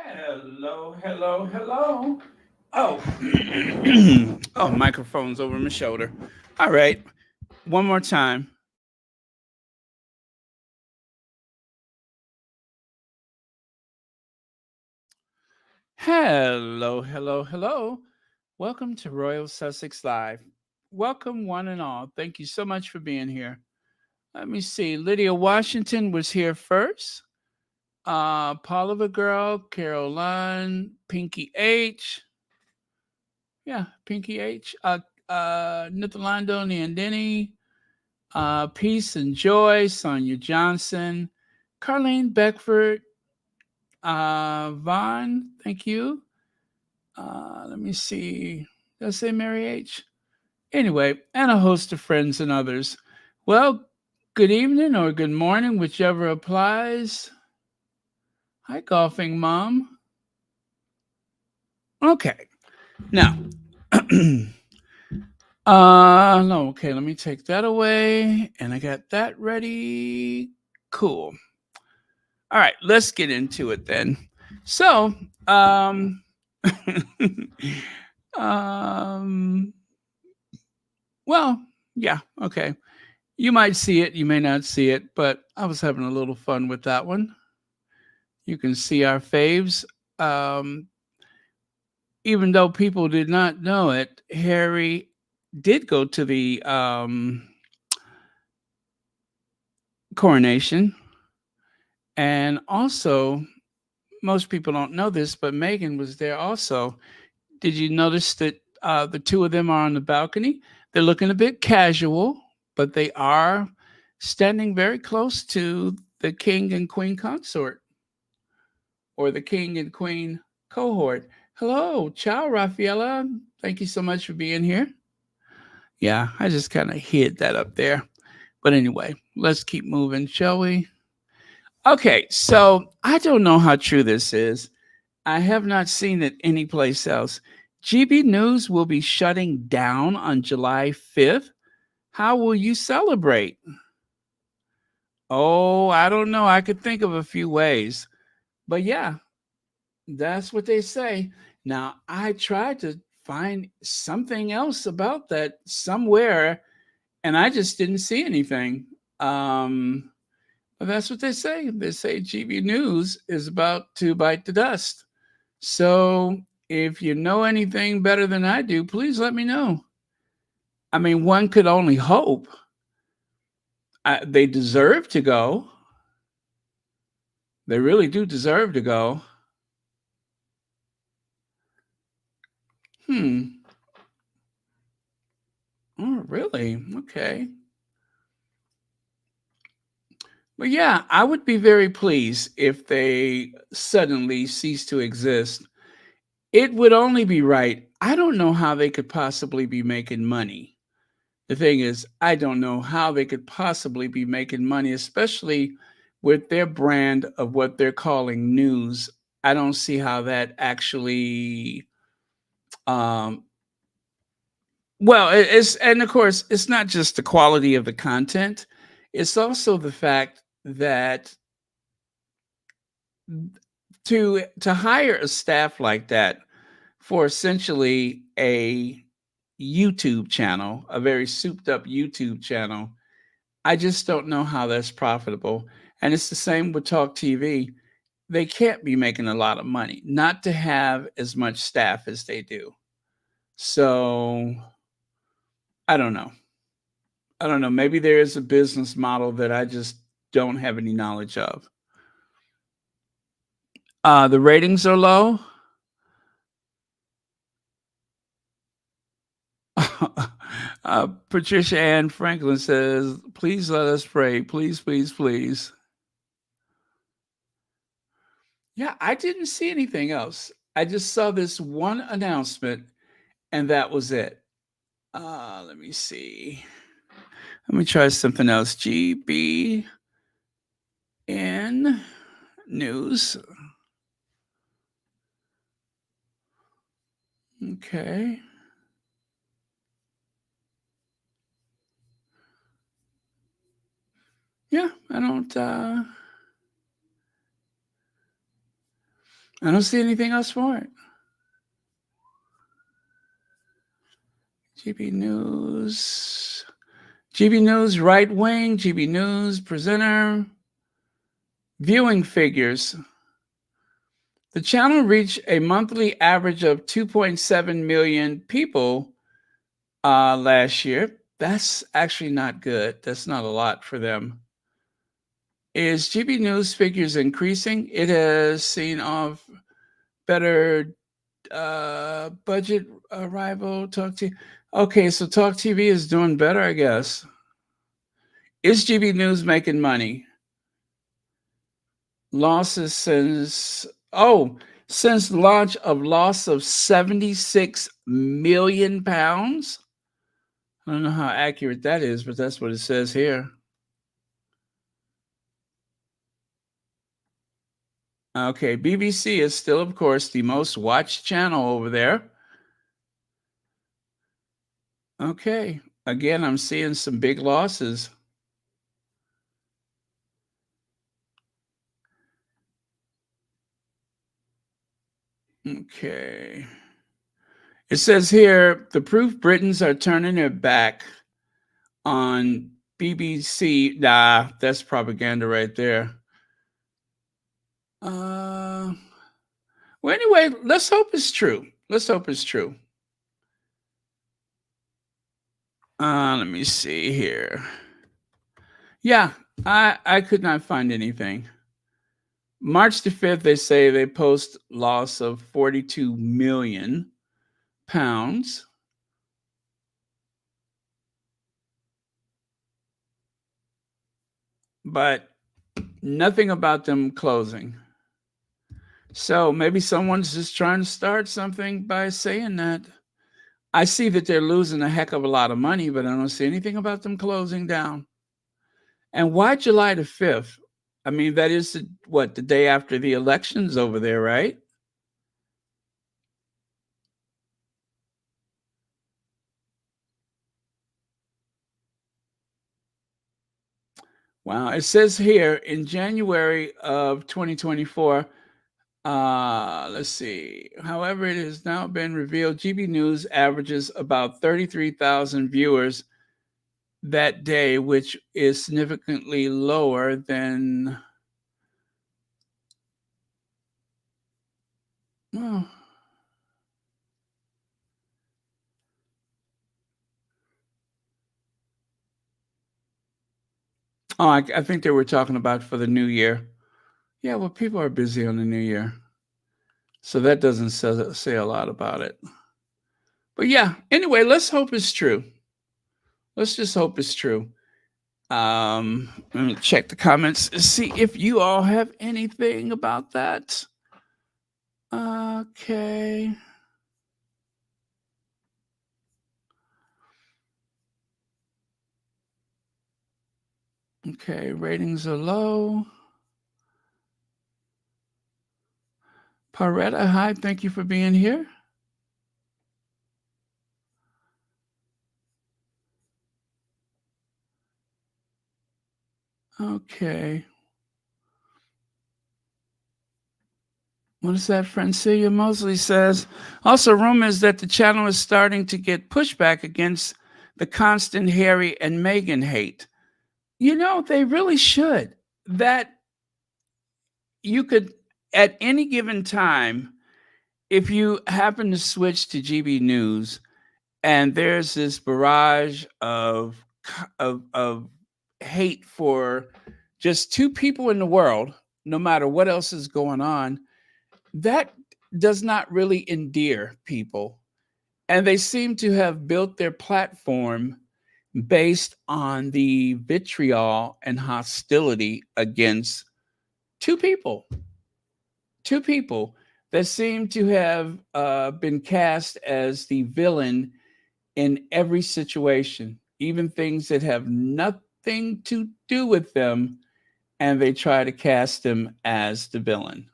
Hello, hello, hello. Oh, oh, microphone's over my shoulder. All right, one more time. Hello, hello, hello. Welcome to Royal Sussex Live. Welcome, one and all. Thank you so much for being here. Let me see. Lydia Washington was here first. Paula Girl, Caroline, Pinky H. Yeah, Pinky H. Nithalando Niandini, Peace and Joy, Sonia Johnson, Carlene Beckford, Vaughn, thank you. Let me see. Did I say Mary H? Anyway, and a host of friends and others. Well, good evening or good morning, whichever applies. Hi, golfing mom. Okay, now, no, okay, let me take that away, and I got that ready. Cool. All right, let's get into it then. So, um, well, yeah, okay. You might see it, you may not see it, but I was having a little fun with that one. You can see our faves. Um, Even though people did not know it, Harry did go to the coronation, and also most people don't know this, but Megan was there also. Did you notice that the two of them are on the balcony? They're looking a bit casual, but they are standing very close to the king and queen consort, or the king and queen cohort. Hello, ciao, Rafaela. Thank you so much for being here. Yeah, I just kind of hid that up there. But anyway, let's keep moving, shall we? Okay, so I don't know how true this is. I have not seen it anyplace else. GB News will be shutting down on July 5th. How will you celebrate? Oh, I don't know. I could think of a few ways. But yeah, that's what they say. Now, I tried to find something else about that somewhere, and I just didn't see anything. Um, but that's what they say. They say GB News is about to bite the dust. So if you know anything better than I do, please let me know. I mean, one could only hope. They deserve to go. They really do deserve to go. Hmm. Oh, really? Okay. But yeah, I would be very pleased if they suddenly cease to exist. It would only be right. I don't know how they could possibly be making money. The thing is, I don't know how they could possibly be making money, especially with their brand of what they're calling news. I don't see how that actually um, well, it's, and of course, it's not just the quality of the content, it's also the fact that to hire a staff like that for essentially a YouTube channel, a very souped up YouTube channel, I just don't know how that's profitable. And it's the same with Talk TV. They can't be making a lot of money not to have as much staff as they do. So I don't know. I don't know. Maybe there is a business model that I just don't have any knowledge of. The ratings are low. Patricia Ann Franklin says, please let us pray. Please, please, please. Yeah, I didn't see anything else. I just saw this one announcement, and that was it. Let me see. Let me try something else. GBN News. Okay. Yeah, I don't. I don't see anything else for it. GB News. GB News right wing, GB News presenter. Viewing figures. The channel reached a monthly average of 2.7 million people last year. That's actually not good. That's not a lot for them. Is GB News figures increasing? It has seen off better budget rival Talk TV. Okay, so Talk TV is doing better, I guess. Is GB News making money? Losses since launch of loss of 76 million pounds. I don't know how accurate that is, but that's what it says here. Okay, BBC is still, of course, the most watched channel over there. Okay, again, I'm seeing some big losses. Okay. It says here the proof Britons are turning their back on BBC. Nah, that's propaganda right there. Well, anyway, let's hope it's true. Let's hope it's true. Let me see here. Yeah, I could not find anything. March the 5th, they say they post loss of 42 million pounds. But nothing about them closing. So maybe someone's just trying to start something by saying that. I see that they're losing a heck of a lot of money, but I don't see anything about them closing down. And why July the 5th? I mean, that is the day after the elections over there, right? Wow. It says here in January of 2024, let's see. However, it has now been revealed GB News averages about 33,000 viewers that day, which is significantly lower than. Oh, I think they were talking about for the new year. Yeah, well, people are busy on the new year. So that doesn't say a lot about it. But yeah, anyway, let's hope it's true. Let's just hope it's true. Let me check the comments and see if you all have anything about that. Okay. Okay, ratings are low. Paretta, hi, thank you for being here. Okay. What is that? Francia Mosley says. Also, rumors that the channel is starting to get pushback against the constant Harry and Meghan hate. You know, they really should. That you could, at any given time, if you happen to switch to GB News and there's this barrage of hate for just two people in the world, no matter what else is going on, that does not really endear people. And they seem to have built their platform based on the vitriol and hostility against two people, two people that seem to have been cast as the villain in every situation, even things that have nothing to do with them, and they try to cast them as the villain.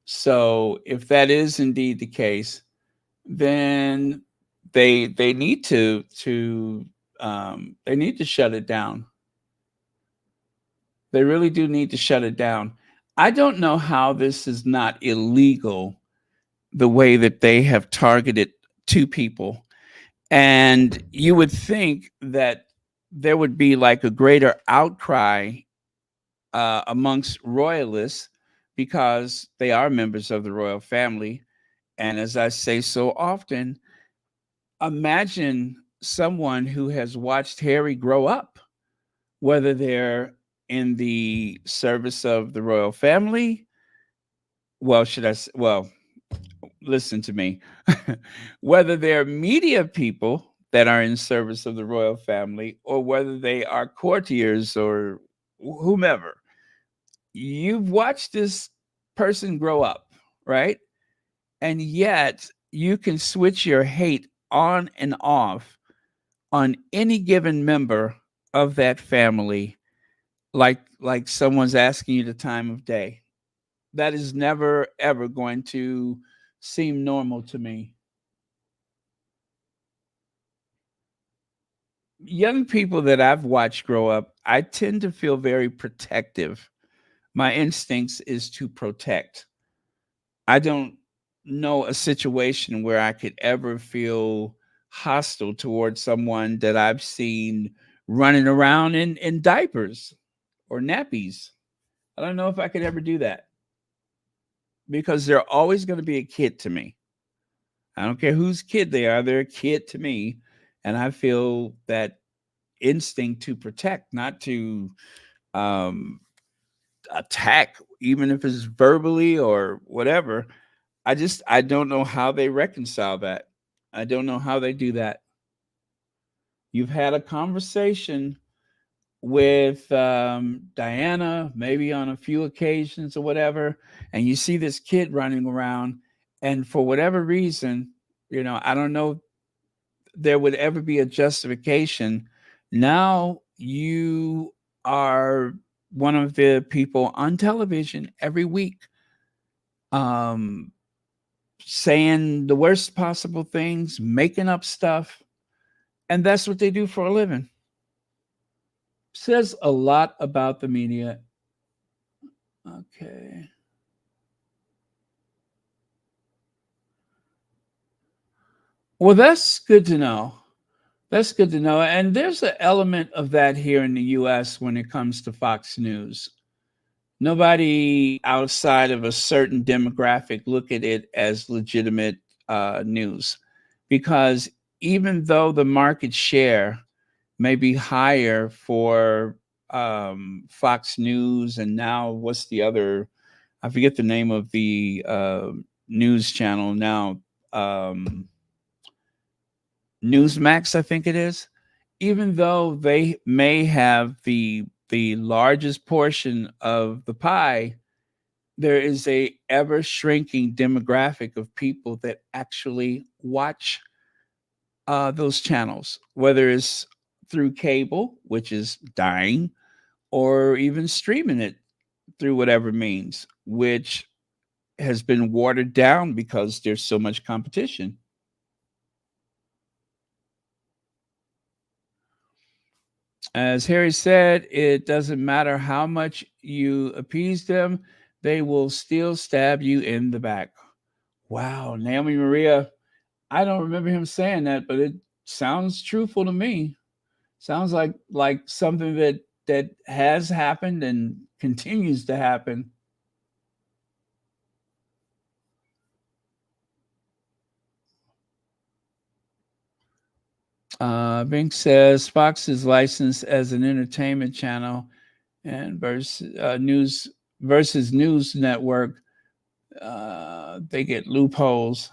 So if that is indeed the case, then they need to they need to shut it down. They really do need to shut it down. I don't know how this is not illegal, the way that they have targeted two people. And you would think that there would be like a greater outcry amongst royalists because they are members of the royal family. And as I say so often, imagine someone who has watched Harry grow up, whether they're in the service of the royal family. Well, well, listen to me. Whether they're media people that are in service of the royal family or whether they are courtiers or whomever, you've watched this person grow up, right? And yet you can switch your hate on and off on any given member of that family, like someone's asking you the time of day. That is never ever going to seem normal to me. Young people that I've watched grow up, I tend to feel very protective. My instincts is to protect. I don't know a situation where I could ever feel hostile towards someone that I've seen running around in diapers or nappies. I don't know if I could ever do that because they're always going to be a kid to me. I don't care whose kid they are, they're a kid to me. And I feel that instinct to protect, not to um, attack, even if it's verbally or whatever. I don't know how they reconcile that. I don't know how they do that. You've had a conversation with Diana, maybe on a few occasions or whatever, and you see this kid running around, and for whatever reason, I don't know there would ever be a justification. Now you are one of the people on television every week, um, saying the worst possible things, making up stuff, and that's what they do for a living. Says a lot about the media. Okay. Well, that's good to know. That's good to know. And there's an element of that here in the US when it comes to Fox News. Nobody outside of a certain demographic look at it as legitimate news because even though the market share may be higher for Fox News, and now what's the other? I forget the name of the news channel now. Newsmax, I think it is. Even though they may have the largest portion of the pie, there is a ever shrinking demographic of people that actually watch those channels, whether it's through cable, which is dying, or even streaming it through whatever means, which has been watered down because there's so much competition. As Harry said, it doesn't matter how much you appease them, they will still stab you in the back. Wow, Naomi Maria, I don't remember him saying that, but it sounds truthful to me. Sounds like something that has happened and continues to happen. Bink says Fox is licensed as an entertainment channel, and versus news network, they get loopholes.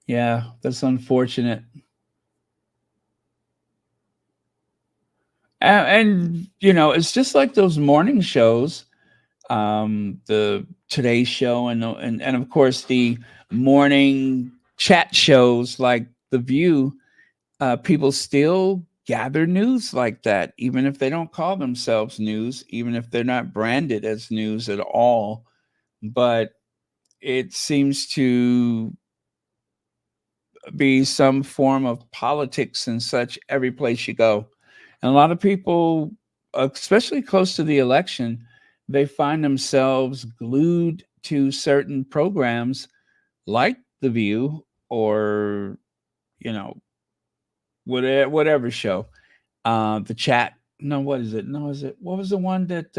Yeah, that's unfortunate. And it's just like those morning shows, the Today Show, and of course the morning chat shows like The View. People still gather news like that, even if they don't call themselves news, even if they're not branded as news at all. But it seems to be some form of politics and such every place you go. And a lot of people, especially close to the election, they find themselves glued to certain programs like The View or, you know, whatever show. The Chat. No, what is it? No, is it? What was the one that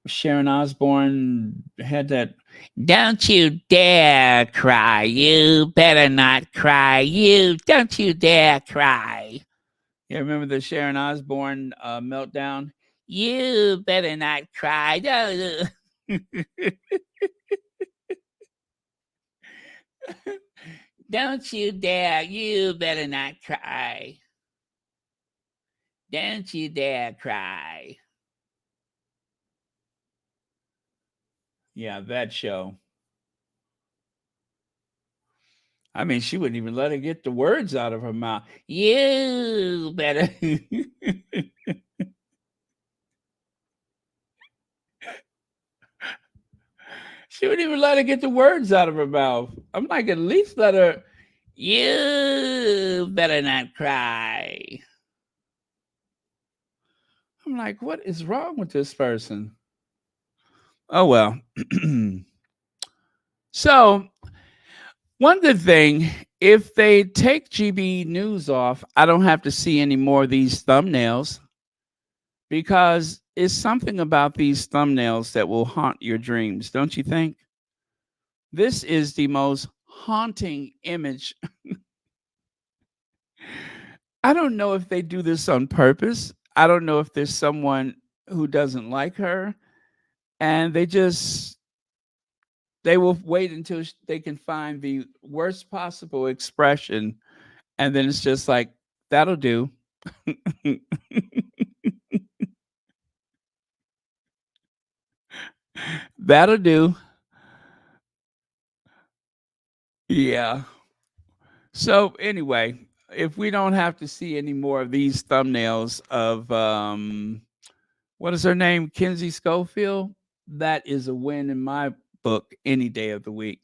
Sharon Osbourne had that? Don't you dare cry. You better not cry. You don't you dare cry. Yeah, remember the Sharon Osbourne meltdown? You better not cry. Don't you dare. You better not cry. Don't you dare cry. Yeah, that show. I mean, she wouldn't even let her get the words out of her mouth. You better. She wouldn't even let her get the words out of her mouth. I'm like, at least let her. You better not cry. I'm like, what is wrong with this person? Oh, well. So, one good thing, if they take GB News off, I don't have to see any more of these thumbnails because it's something about these thumbnails that will haunt your dreams, don't you think? This is the most haunting image. I don't know if they do this on purpose. I don't know if there's someone who doesn't like her and they will wait until they can find the worst possible expression and then it's just like that'll do. That'll do. Yeah. So anyway, if we don't have to see any more of these thumbnails of what is her name? Kinsey Schofield, that is a win in my book any day of the week.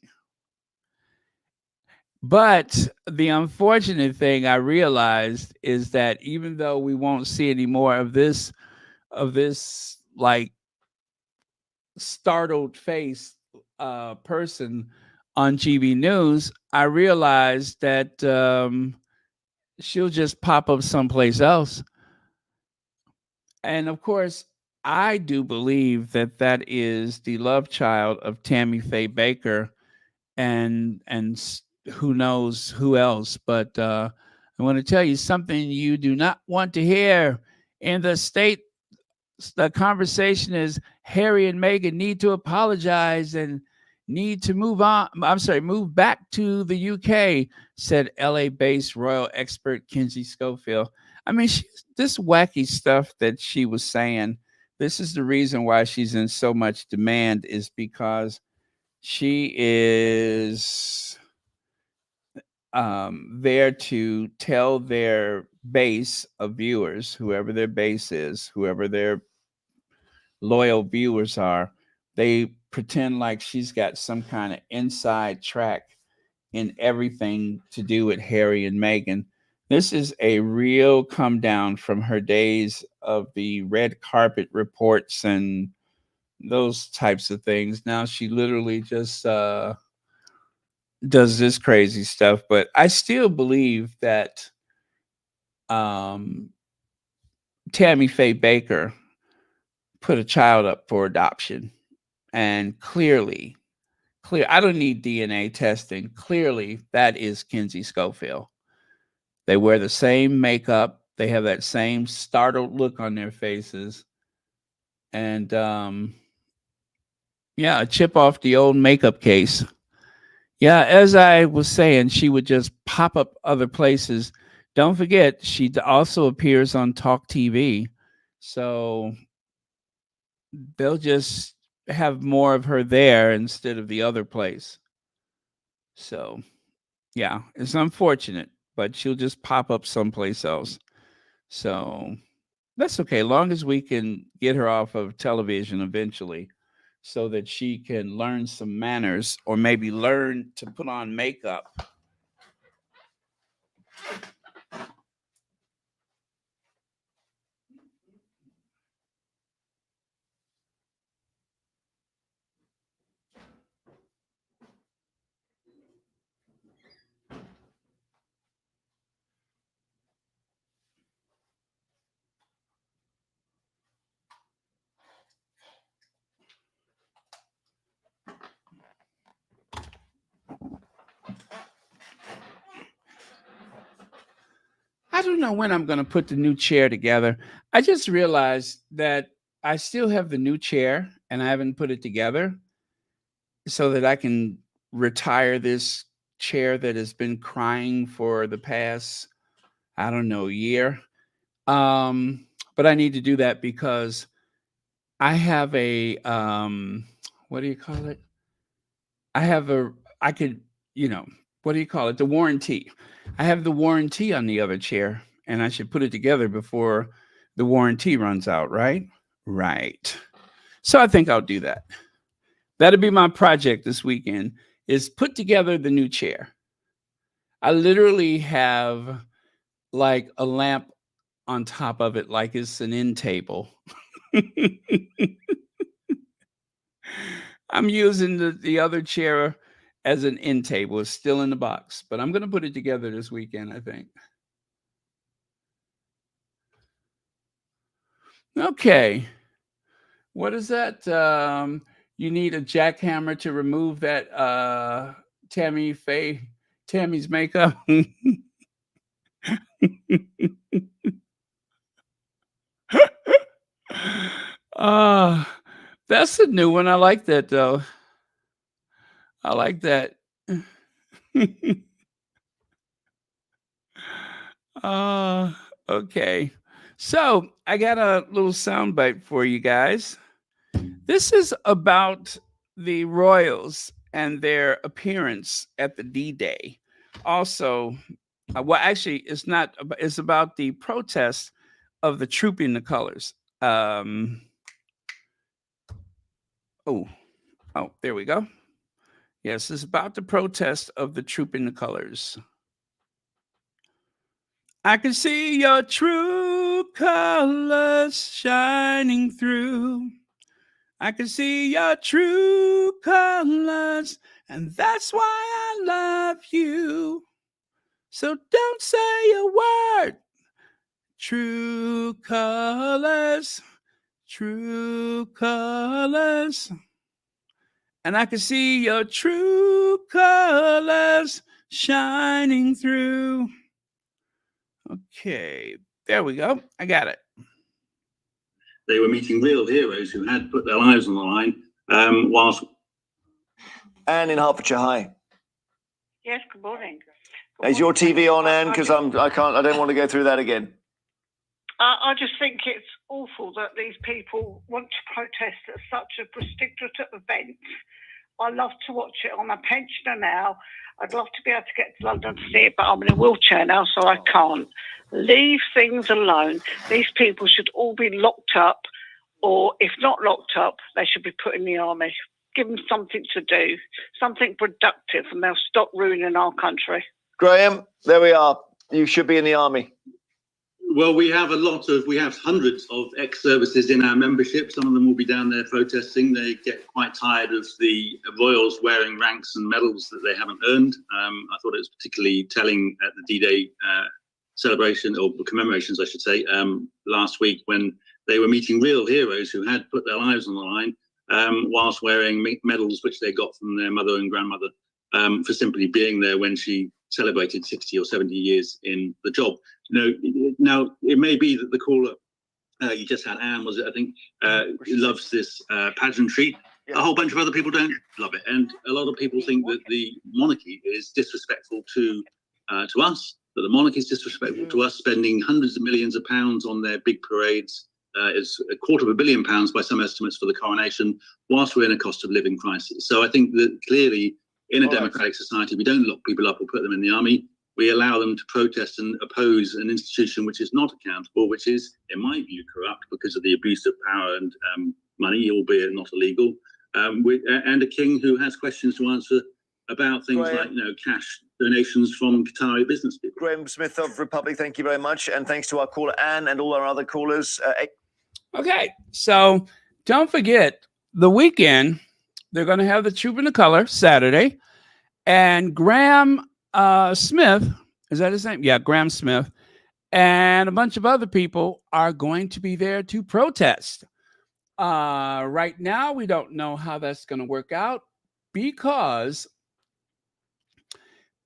But the unfortunate thing I realized is that even though we won't see any more of this like startled face person on GB News, I realized that she'll just pop up someplace else. And of course, I do believe that that is the love child of Tammy Faye Baker and who knows who else. But I want to tell you something you do not want to hear in the state. The conversation is Harry and Meghan need to apologize and need to move on. I'm sorry, move back to the UK, said LA based royal expert Kinsey Schofield. I mean, this wacky stuff that she was saying, this is the reason why she's in so much demand, is because she is there to tell their base of viewers, whoever their base is, whoever their loyal viewers are, they pretend like she's got some kind of inside track in everything to do with Harry and Meghan. This is a real come down from her days of the red carpet reports and those types of things. Now she literally just does this crazy stuff. But I still believe that um, Tammy Faye Baker put a child up for adoption, and clear. I don't need DNA testing. Clearly, that is Kinsey Schofield. They wear the same makeup. They have that same startled look on their faces, and yeah, a chip off the old makeup case. Yeah, as I was saying, she would just pop up other places. Don't forget, she also appears on Talk TV. So they'll just have more of her there instead of the other place. So, yeah, it's unfortunate, but she'll just pop up someplace else. So that's okay, long as we can get her off of television eventually so that she can learn some manners or maybe learn to put on makeup. I don't know when I'm going to put the new chair together. I just realized that I still have the new chair and I haven't put it together so that I can retire this chair that has been crying for the past, I don't know, year. Um, but I need to do that because I have a what do you call it? I have a I could, you know, what do you call it? The warranty. I have the warranty on the other chair and I should put it together before the warranty runs out, right? Right. So I think I'll do that. That'll be my project this weekend is put together the new chair. I literally have like a lamp on top of it like it's an end table. I'm using the other chair as an end table. It's still in the box, but I'm going to put it together this weekend, I think. Okay. What is that? You need a jackhammer to remove that Tammy's makeup. uh that's a new one. I like that though. I like that. uh okay. So I got a little soundbite for you guys. This is about the royals and their appearance at the D-Day. Also, well, actually, it's not. It's about the protest of the Trooping the Colors. Oh, there we go. Yes, it's about the protest of the Trooping the Colors. I can see your true colors shining through. I can see your true colors, and that's why I love you. So don't say a word. True colors, true colors. And I can see your true colors shining through. Okay, there we go. I got it. They were meeting real heroes who had put their lives on the line whilst... Anne in Hertfordshire, hi. Yes, good morning. Is your TV on, Anne? Because I don't want to go through that again. I just think it's awful that these people want to protest at such a prestigious event. I love to watch it. I'm a pensioner now. I'd love to be able to get to London to see it, but I'm in a wheelchair now, so I can't. Leave things alone. These people should all be locked up, or if not locked up, they should be put in the army. Give them something to do, something productive, and they'll stop ruining our country. Graham, there we are. You should be in the army. Well, we have hundreds of ex-services in our membership. Some of them will be down there protesting. They get quite tired of the royals wearing ranks and medals that they haven't earned. I thought it was particularly telling at the D-Day celebration, or commemorations, I should say, last week, when they were meeting real heroes who had put their lives on the line whilst wearing medals which they got from their mother and grandmother for simply being there when she celebrated 60 or 70 years in the job. Now, it may be that the caller you just had, Anne, was it, I think, loves this pageantry. Yeah. A whole bunch of other people don't love it. And a lot of people think that the monarchy is disrespectful to us, that the monarchy is disrespectful to us, spending hundreds of millions of pounds on their big parades. It's £250 million by some estimates for the coronation, whilst we're in a cost of living crisis. So I think that clearly in a democratic society, we don't lock people up or put them in the army. We allow them to protest and oppose an institution which is not accountable, which is, in my view, corrupt because of the abuse of power and money, albeit not illegal, and a king who has questions to answer about things like, cash donations from Qatari business people. Graham Smith of Republic, thank you very much. And thanks to our caller, Anne, and all our other callers. Okay, so don't forget, the weekend, they're going to have the Troop in the Color Saturday. And Graham Smith, is that his name? Yeah, Graham Smith. And a bunch of other people are going to be there to protest. Right now, we don't know how that's going to work out because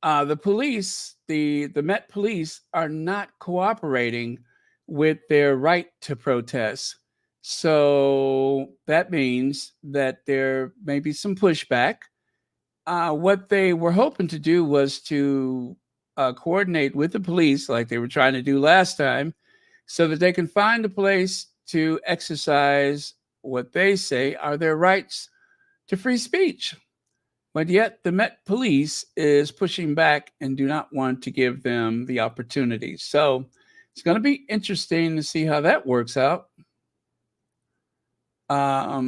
the police, the Met Police, are not cooperating with their right to protest. So that means that there may be some pushback. What they were hoping to do was to coordinate with the police, like they were trying to do last time, so that they can find a place to exercise what they say are their rights to free speech. But yet the Met Police is pushing back and do not want to give them the opportunity. So it's going to be interesting to see how that works out. Let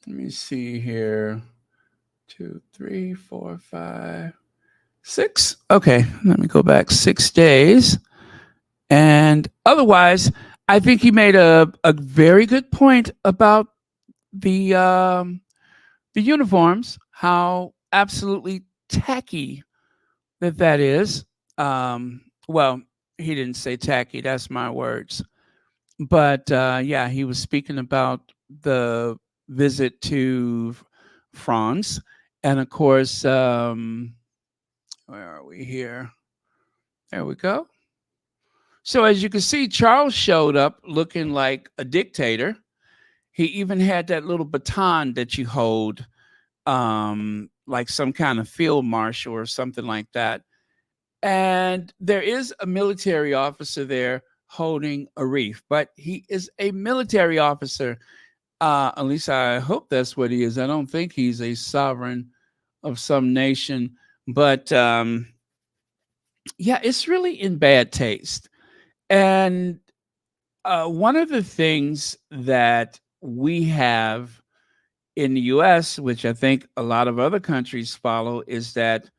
me see here. 2, 3, 4, 5, 6. Okay, let me go back 6 days. And otherwise, I think he made a very good point about the uniforms, how absolutely tacky that is. Well, he didn't say tacky, that's my words. But yeah, he was speaking about the visit to France. And of course, where are we here? There we go. So as you can see, Charles showed up looking like a dictator. He even had that little baton that you hold, like some kind of field marshal or something like that. And there is a military officer there holding a wreath, but he is a military officer. At least I hope that's what he is. I don't think he's a sovereign of some nation, but yeah, it's really in bad taste. And one of the things that we have in the US, which I think a lot of other countries follow, is that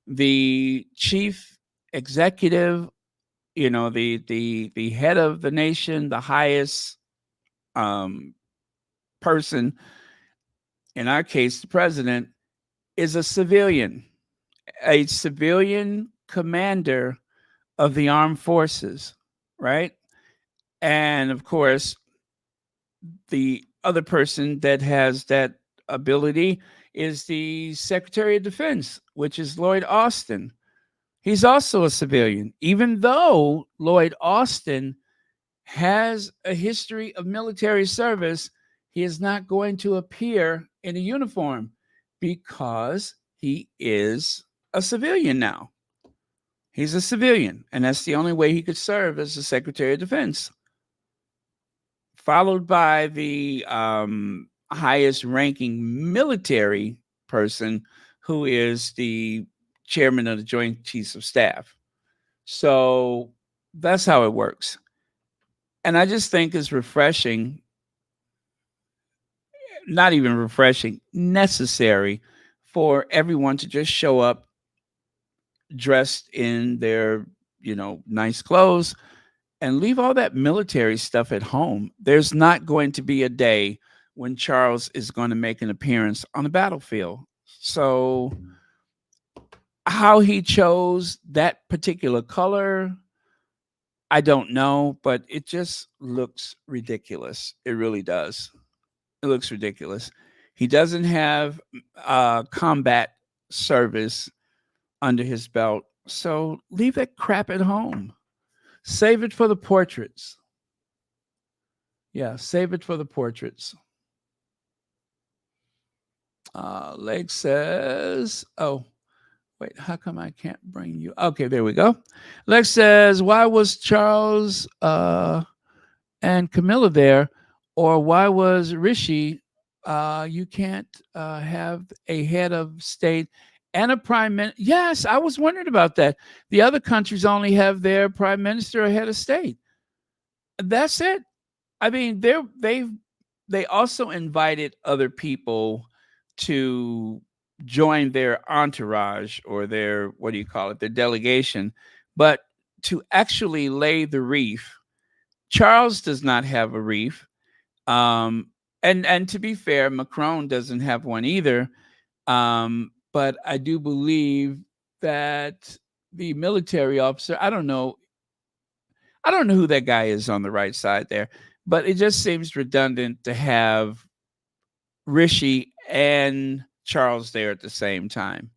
the chief executive, the head of the nation, the highest person, in our case, the president, is a civilian commander of the armed forces, right? And of course, the other person that has that ability is the Secretary of Defense, which is Lloyd Austin. He's also a civilian, even though Lloyd Austin has a history of military service. He is not going to appear in a uniform because he is a civilian now. He's a civilian, and that's the only way he could serve as the Secretary of Defense. Followed by the highest ranking military person, who is the chairman of the Joint Chiefs of Staff. So that's how it works. And I just think it's refreshing, not even refreshing, necessary for everyone to just show up dressed in their, nice clothes and leave all that military stuff at home. There's not going to be a day when Charles is going to make an appearance on the battlefield. So how he chose that particular color, I don't know, but it just looks ridiculous. It really does. It looks ridiculous. He doesn't have combat service under his belt. So leave that crap at home. Save it for the portraits. Yeah, save it for the portraits. Leg says, oh, wait, how come I can't bring you? Okay, there we go. Lex says, why was Charles and Camilla there? Or why was Rishi? You can't have a head of state and a prime minister. Yes, I was wondering about that. The other countries only have their prime minister or head of state. That's it. I mean, they also invited other people to join their entourage or their, what do you call it, their delegation. But to actually lay the wreath, Charles does not have a wreath. And to be fair, Macron doesn't have one either. But I do believe that the military officer, I don't know who that guy is on the right side there, but it just seems redundant to have Rishi and Charles there at the same time.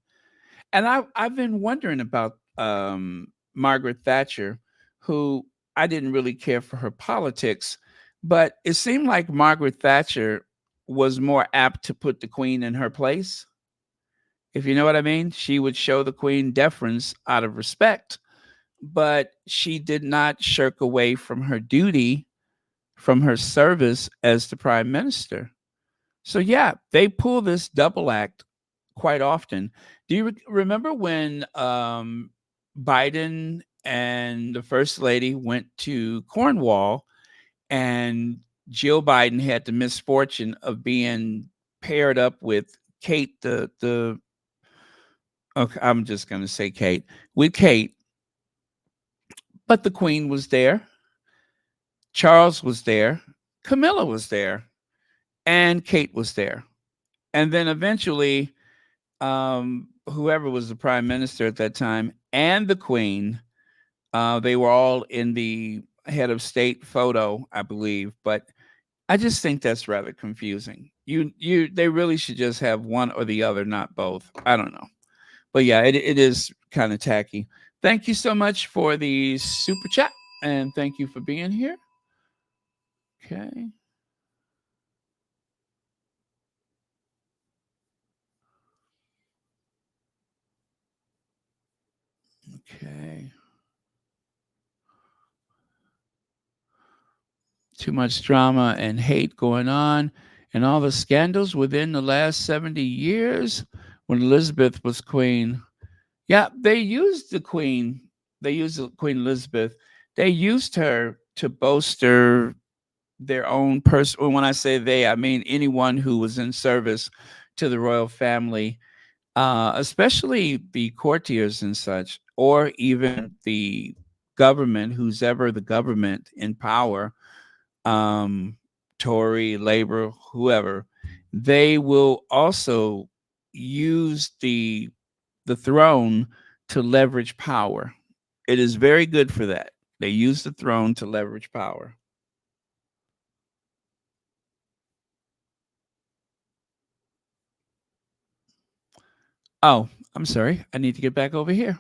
And I've been wondering about Margaret Thatcher, who I didn't really care for her politics, but it seemed like Margaret Thatcher was more apt to put the Queen in her place. If you know what I mean, she would show the Queen deference out of respect, but she did not shirk away from her duty, from her service as the prime minister. So yeah, they pull this double act quite often. Do you remember when Biden and the first lady went to Cornwall, and Jill Biden had the misfortune of being paired up with Kate, the okay, I'm just going to say Kate, with Kate, but the Queen was there, Charles was there, Camilla was there, and Kate was there. And then eventually, whoever was the prime minister at that time and the Queen, they were all in the head of state photo, I believe. But I just think that's rather confusing. They really should just have one or the other, not both. I don't know. But yeah, it is kind of tacky. Thank you so much for the super chat, and thank you for being here. Okay. Okay. Too much drama and hate going on, and all the scandals within the last 70 years when Elizabeth was queen. Yeah, they used the queen. They used Queen Elizabeth. They used her to bolster their own person. When I say they, I mean anyone who was in service to the royal family, especially the courtiers and such, or even the government, who's ever the government in power, um, Tory, Labor, whoever. They will also use the throne to leverage power. It is very good for that. They use the throne to leverage power. Oh, I'm sorry. I need to get back over here.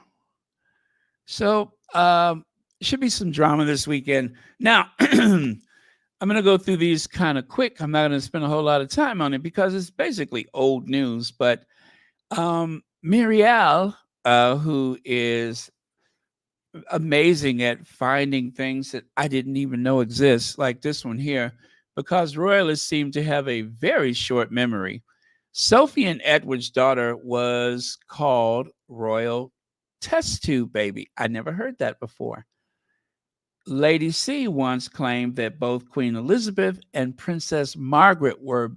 So, should be some drama this weekend. Now, I'm going to go through these kind of quick. I'm not going to spend a whole lot of time on it because it's basically old news. But Muriel, who is amazing at finding things that I didn't even know exist, like this one here, because royalists seem to have a very short memory. Sophie and Edward's daughter was called Royal Test Tube Baby. I never heard that before. Lady C once claimed that both Queen Elizabeth and Princess Margaret were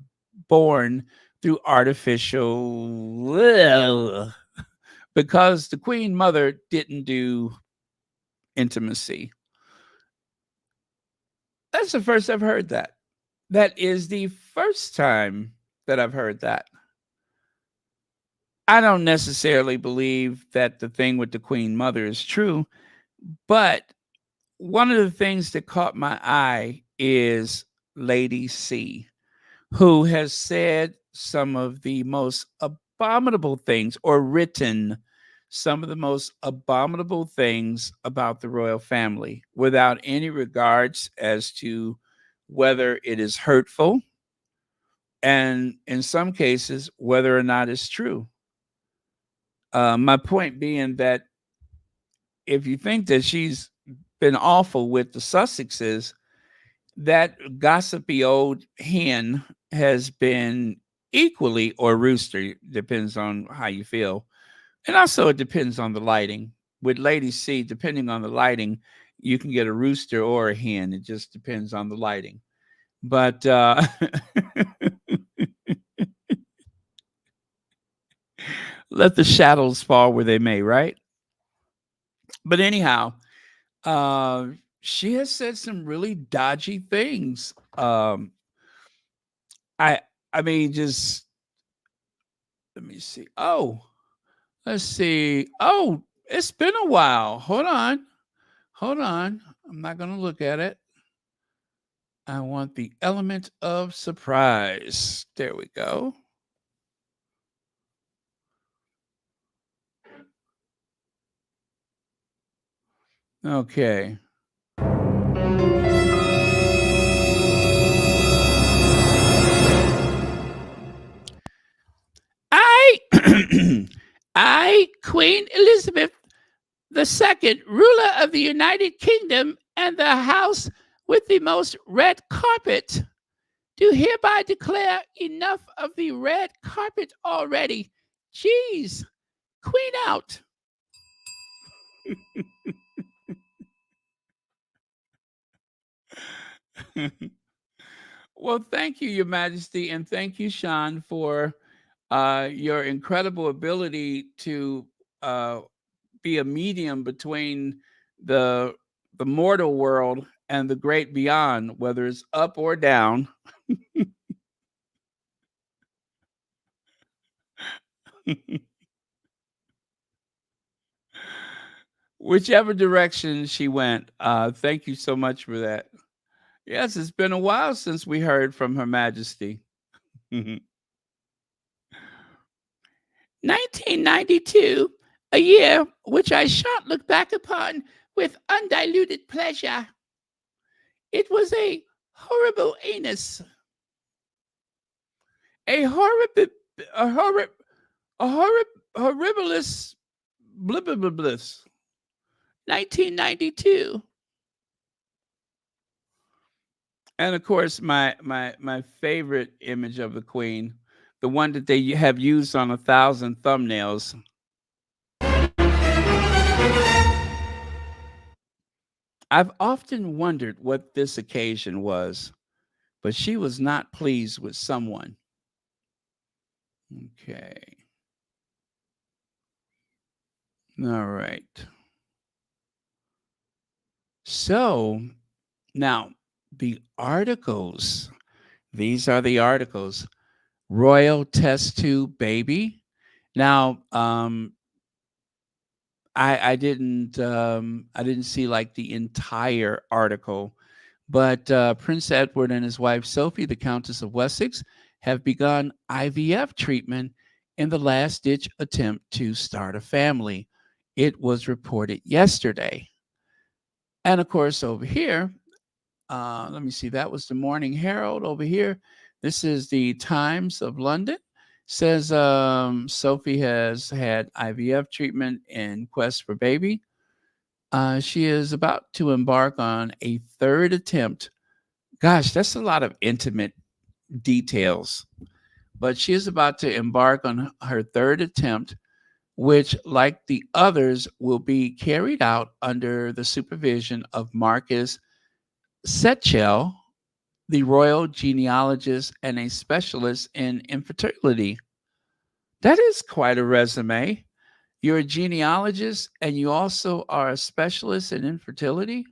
born through artificial because the Queen Mother didn't do intimacy. That's the first I've heard that. That is the first time that I've heard that. I don't necessarily believe that the thing with the Queen Mother is true, but one of the things that caught my eye is Lady C, who has said some of the most abominable things, or written some of the most abominable things about the royal family without any regards as to whether it is hurtful, and in some cases, whether or not it's true. My point being that if you think that she's been awful with the Sussexes, that gossipy old hen has been equally, or rooster, depends on how you feel. And also, it depends on the lighting. With Lady C, depending on the lighting, you can get a rooster or a hen. It just depends on the lighting. But let the shadows fall where they may, right? But anyhow, uh, she has said some really dodgy things. I I mean, just let me see. Oh, let's see. Oh, it's been a while. Hold on. Hold on. I'm not going to look at it. I want the element of surprise. There we go. Okay. I, I, Queen Elizabeth II, ruler of the United Kingdom and the house with the most red carpet, do hereby declare enough of the red carpet already. Jeez, Queen out. Well, thank you, Your Majesty, and thank you, Sean, for your incredible ability to uh, be a medium between the the mortal world and the great beyond, whether it's up or down. Whichever direction she went. Thank you so much for that. Yes, it's been a while since we heard from Her Majesty. 1992, a year which I shan't look back upon with undiluted pleasure. It was a horrible anus, a horrible, a horrible, horribilis, bliss. 1992. And of course, my favorite image of the Queen, the one that they have used on 1,000 thumbnails. I've often wondered what this occasion was, but she was not pleased with someone. Okay. All right. So now the articles, these are the articles. Royal test tube baby. Now, I didn't see like the entire article, but Prince Edward and his wife Sophie, the Countess of Wessex, have begun IVF treatment in the last ditch attempt to start a family. It was reported yesterday. And of course, over here, let me see, that was the Morning Herald. Over here, this is the Times of London. Says Sophie has had IVF treatment in quest for baby. She is about to embark on a third attempt. Gosh, that's a lot of intimate details. But she is about to embark on her third attempt, which, like the others, will be carried out under the supervision of Marcus Setchell, the royal genealogist and a specialist in infertility. That is quite a resume. You're a genealogist and you also are a specialist in infertility?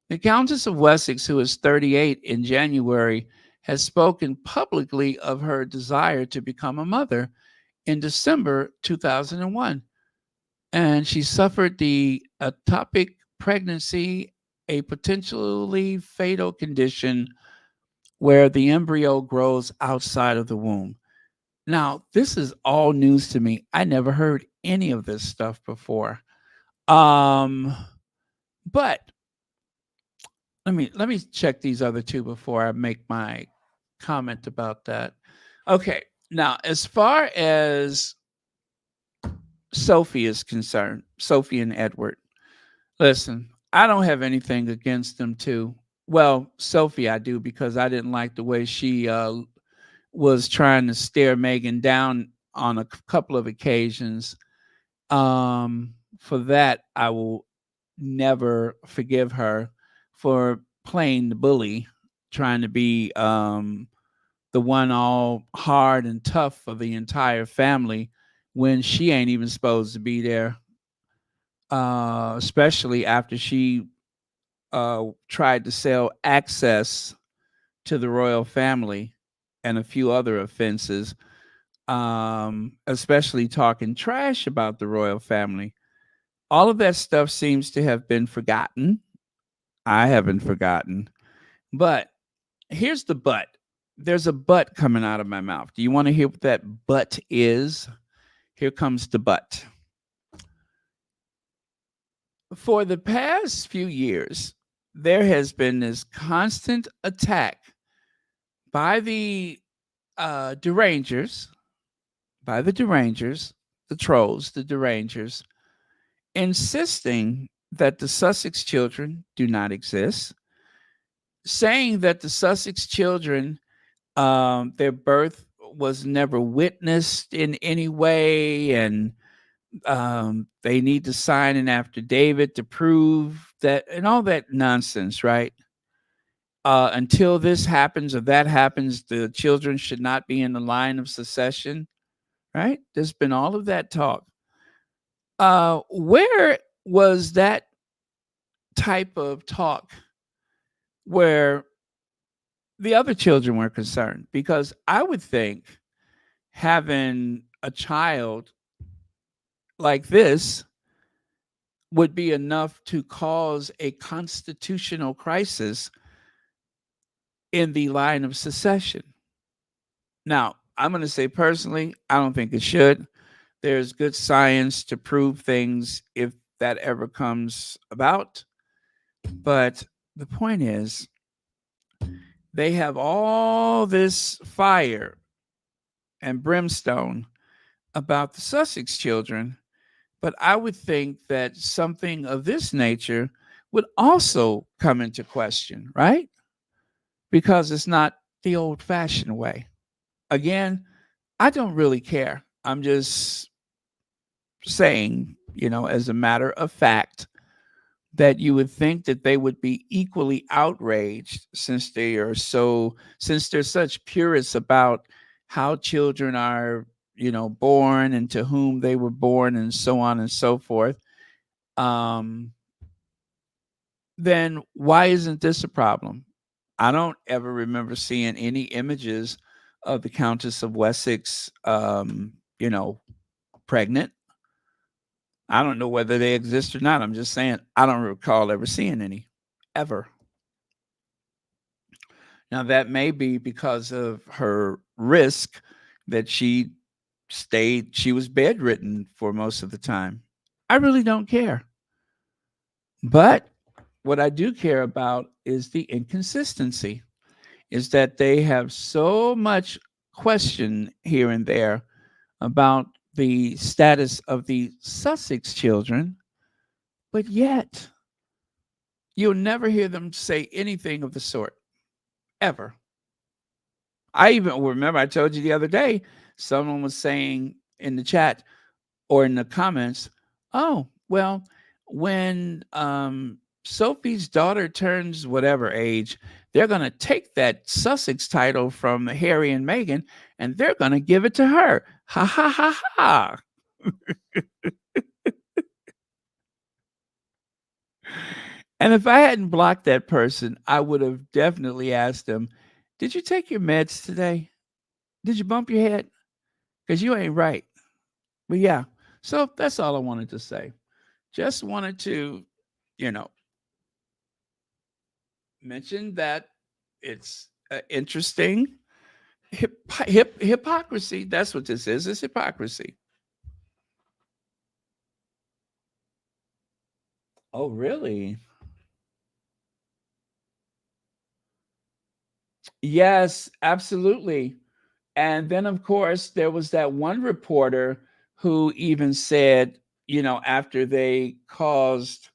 The Countess of Wessex, who is 38 in January, has spoken publicly of her desire to become a mother in December 2001. And she suffered the ectopic pregnancy, a potentially fatal condition where the embryo grows outside of the womb. Now, this is all news to me. I never heard any of this stuff before. Um, but let me check these other two before I make my comment about that. Okay. Now, as far as Sophie is concerned, Sophie and Edward, listen, I don't have anything against them too. Well, Sophie, I do because I didn't like the way she was trying to stare Megan down on a couple of occasions. For that, I will never forgive her for playing the bully, trying to be the one all hard and tough for the entire family when she ain't even supposed to be there. Especially after she tried to sell access to the royal family and a few other offenses, especially talking trash about the royal family. All of that stuff seems to have been forgotten. I haven't forgotten. But here's the but. There's a but coming out of my mouth. Do you want to hear what that but is? Here comes the but. For the past few years, there has been this constant attack by the derangers, the trolls, the derangers, insisting that the Sussex children do not exist, saying that the Sussex children, their birth was never witnessed in any way, and they need to sign an affidavit to prove that, and all that nonsense, right? Until this happens or that happens, the children should not be in the line of succession, right? There's been all of that talk. Where was that type of talk where the other children were concerned? Because I would think having a child like this would be enough to cause a constitutional crisis in the line of succession. Now, I'm going to say personally, I don't think it should. There's good science to prove things if that ever comes about. But the point is, they have all this fire and brimstone about the Sussex children. But I would think that something of this nature would also come into question, right? Because it's not the old fashioned way. Again, I don't really care. I'm just saying, as a matter of fact, that you would think that they would be equally outraged since they're such purists about how children are, born and to whom they were born and so on and so forth. Um, then why isn't this a problem? I don't ever remember seeing any images of the Countess of Wessex, pregnant. I don't know whether they exist or not. I'm just saying I don't recall ever seeing any, ever. Now that may be because of her risk that she was bedridden for most of the time. I really don't care. But what I do care about is the inconsistency, is that they have so much question here and there about the status of the Sussex children, but yet you'll never hear them say anything of the sort, ever. I even remember I told you the other day, someone was saying in the chat or in the comments, oh, well, when Sophie's daughter turns whatever age, they're going to take that Sussex title from Harry and Meghan and they're going to give it to her. Ha ha ha ha. And if I hadn't blocked that person, I would have definitely asked them, did you take your meds today? Did you bump your head? Because you ain't right. But yeah, so that's all I wanted to say. Just wanted to, you know, mention that it's interesting hypocrisy. That's what this is. It's hypocrisy. Oh, really? Yes, absolutely. And then, of course, there was that one reporter who even said, after they caused,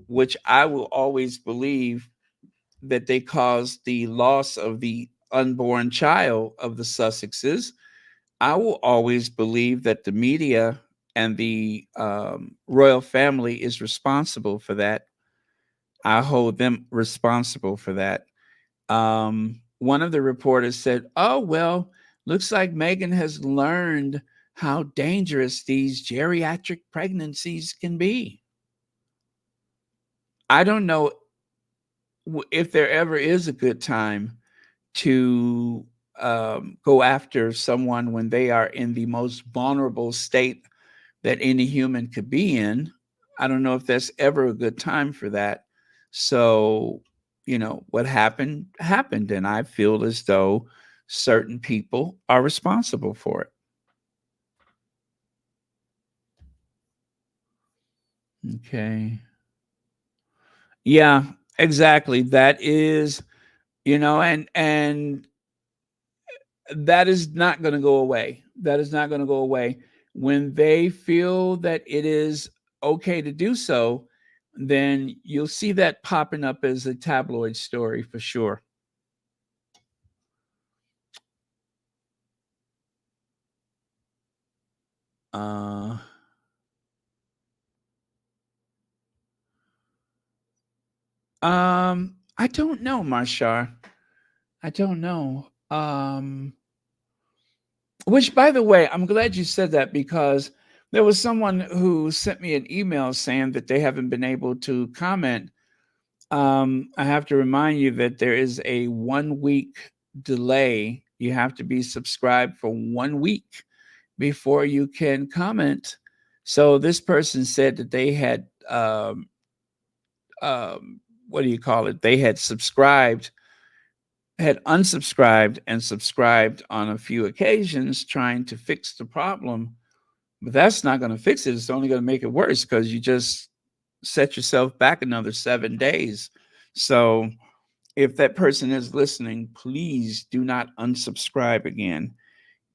which I will always believe that they caused the loss of the unborn child of the Sussexes, I will always believe that the media and the royal family is responsible for that. I hold them responsible for that. One of the reporters said, oh, well, looks like Meghan has learned how dangerous these geriatric pregnancies can be. I don't know if there ever is a good time to go after someone when they are in the most vulnerable state that any human could be in. I don't know if that's ever a good time for that. So, what happened happened, and I feel as though certain people are responsible for it. Okay. Yeah, exactly. That is, and that is not going to go away. That is not going to go away. When they feel that it is okay to do so, then you'll see that popping up as a tabloid story for sure. Uh, I don't know, Marshar. I don't know. Which, by the way, I'm glad you said that because there was someone who sent me an email saying that they haven't been able to comment. I have to remind you that there is a 1 week delay. You have to be subscribed for 1 week before you can comment. So this person said that they had, what do you call it? They had unsubscribed and subscribed on a few occasions trying to fix the problem. But that's not going to fix it. It's only going to make it worse because you just set yourself back another 7 days. So if that person is listening, please do not unsubscribe again.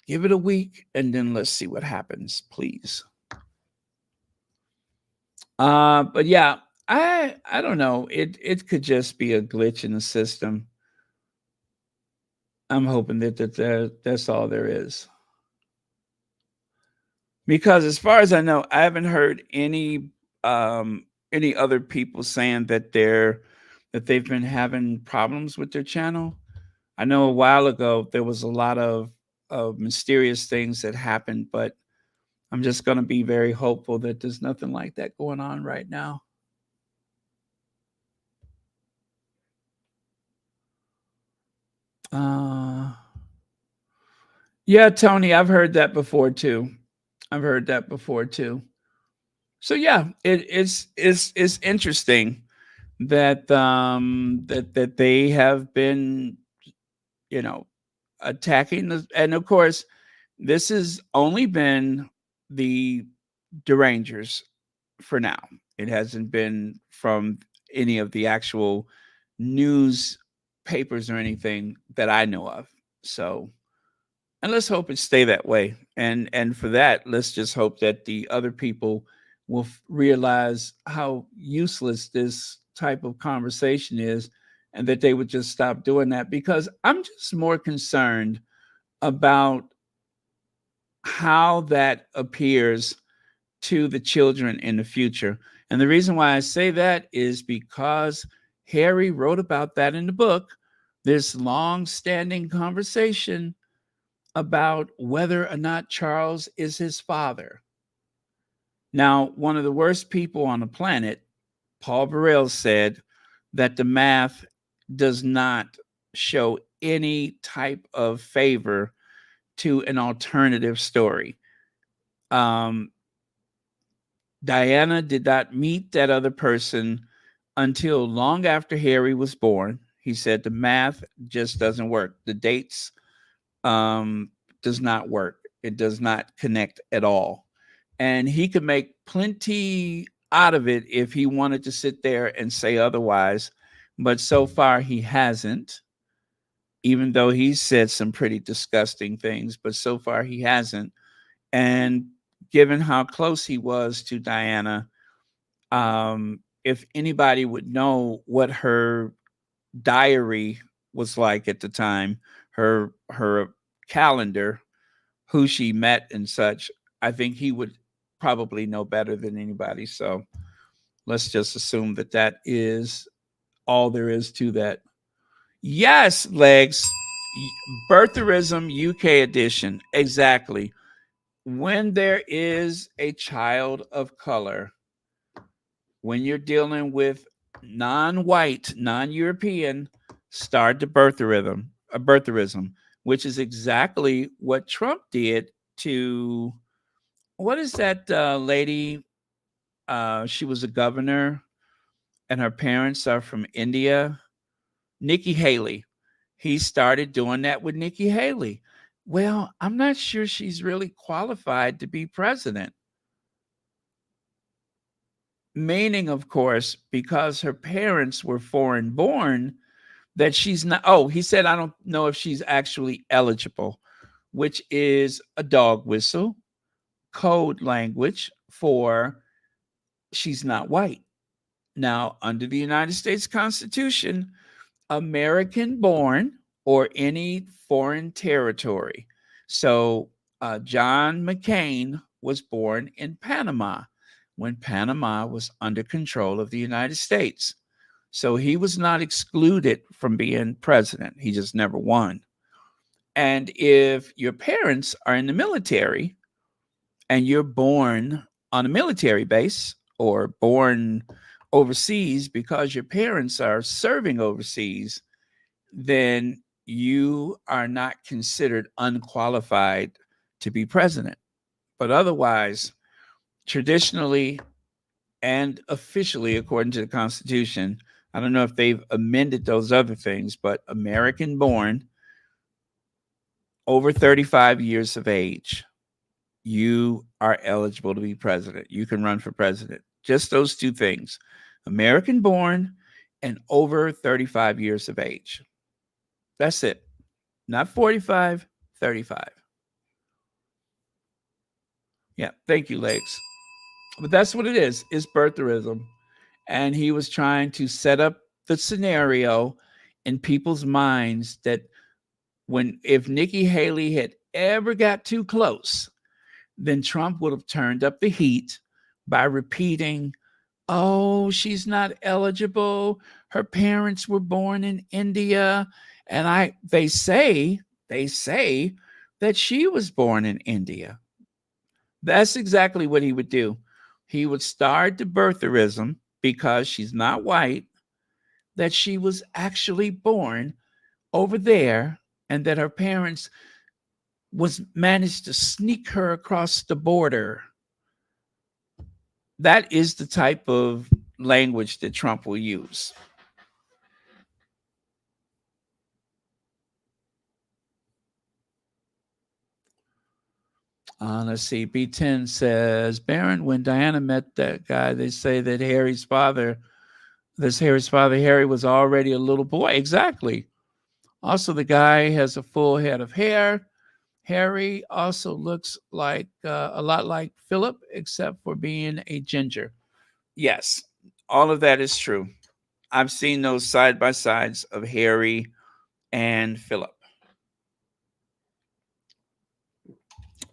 Give it a week and then let's see what happens, please. But yeah, I don't know. It could just be a glitch in the system. I'm hoping that's all there is. Because as far as I know, I haven't heard any other people saying that they've been having problems with their channel. I know a while ago there was a lot of mysterious things that happened, but I'm just going to be very hopeful that there's nothing like that going on right now. Uh, yeah, Tony, I've heard that before too. I've heard that before too. So yeah, it's interesting that that they have been, you know, attacking the, and of course this has only been the derangers for now. It hasn't been from any of the actual news papers or anything that I know of. So, and let's hope it stay that way. And for that, let's just hope that the other people will realize how useless this type of conversation is, and that they would just stop doing that. Because I'm just more concerned about how that appears to the children in the future. And the reason why I say that is because Harry wrote about that in the book. This long standing conversation about whether or not Charles is his father. Now, one of the worst people on the planet, Paul Burrell, said that the math does not show any type of favor to an alternative story. Um, Diana did not meet that other person until long after Harry was born. He said the math just doesn't work. The dates um, does not work. It does not connect at all. And he could make plenty out of it if he wanted to sit there and say otherwise. But so far, he hasn't, even though he's said some pretty disgusting things. But so far, he hasn't. And given how close he was to Diana, if anybody would know what her diary was like at the time, her calendar, who she met and such, I think he would probably know better than anybody. So let's just assume that that is all there is to that. Yes, Legs. Birtherism UK edition. Exactly. When there is a child of color, when you're dealing with non-white, non-European, start the birtherism, which is exactly what Trump did to, what is that lady? She was a governor, and her parents are from India. Nikki Haley. He started doing that with Nikki Haley. Well, I'm not sure she's really qualified to be president. Meaning, of course, because her parents were foreign born, that she's not. Oh, he said, I don't know if she's actually eligible, which is a dog whistle code language for she's not white. Now, under the United States Constitution, American born or any foreign territory. So, John McCain was born in Panama when Panama was under control of the United States. So he was not excluded from being president. He just never won. And if your parents are in the military and you're born on a military base or born overseas because your parents are serving overseas, then you are not considered unqualified to be president. But otherwise, traditionally and officially, according to the Constitution, I don't know if they've amended those other things, but American born, over 35 years of age, you are eligible to be president. You can run for president. Just those two things, American born and over 35 years of age. That's it. Not 45, 35. Yeah, thank you, Legs. But that's what it is. It's birtherism. And he was trying to set up the scenario in people's minds that if Nikki Haley had ever got too close, then Trump would have turned up the heat by repeating, oh, she's not eligible. Her parents were born in India. And they say that she was born in India. That's exactly what he would do. He would start the birtherism because she's not white, that she was actually born over there and that her parents managed to sneak her across the border. That is the type of language that Trump will use. Let's see. B10 says, Barron, when Diana met that guy, they say that Harry's father, Harry, was already a little boy. Exactly. Also, the guy has a full head of hair. Harry also looks like a lot like Philip, except for being a ginger. Yes, all of that is true. I've seen those side by sides of Harry and Philip.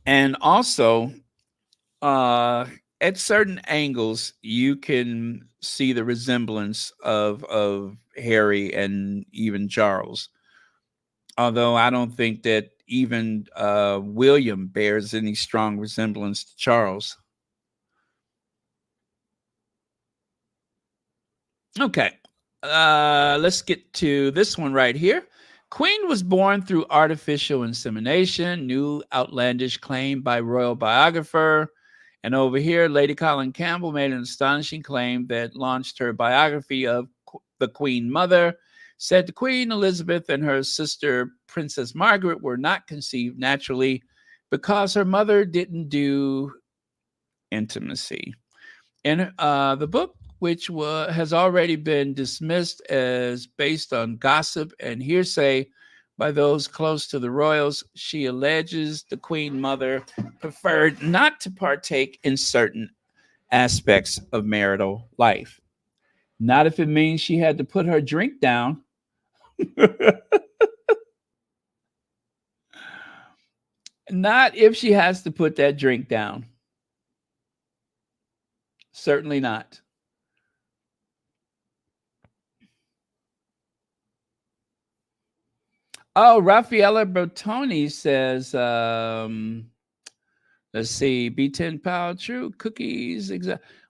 And also, at certain angles, you can see the resemblance of Harry and even Charles. Although I don't think that even William bears any strong resemblance to Charles. Okay, let's get to this one right here. Queen was born through artificial insemination, new outlandish claim by royal biographer. And over here, Lady Colin Campbell made an astonishing claim that launched her biography of the Queen Mother. Said the Queen Elizabeth and her sister Princess Margaret were not conceived naturally because her mother didn't do intimacy. In the book, which has already been dismissed as based on gossip and hearsay by those close to the royals, she alleges the Queen Mother preferred not to partake in certain aspects of marital life. Not if it means she had to put her drink down. Not if she has to put that drink down. Certainly not. Oh, Raffaella Bertoni says, let's see, B10 Power True, cookies.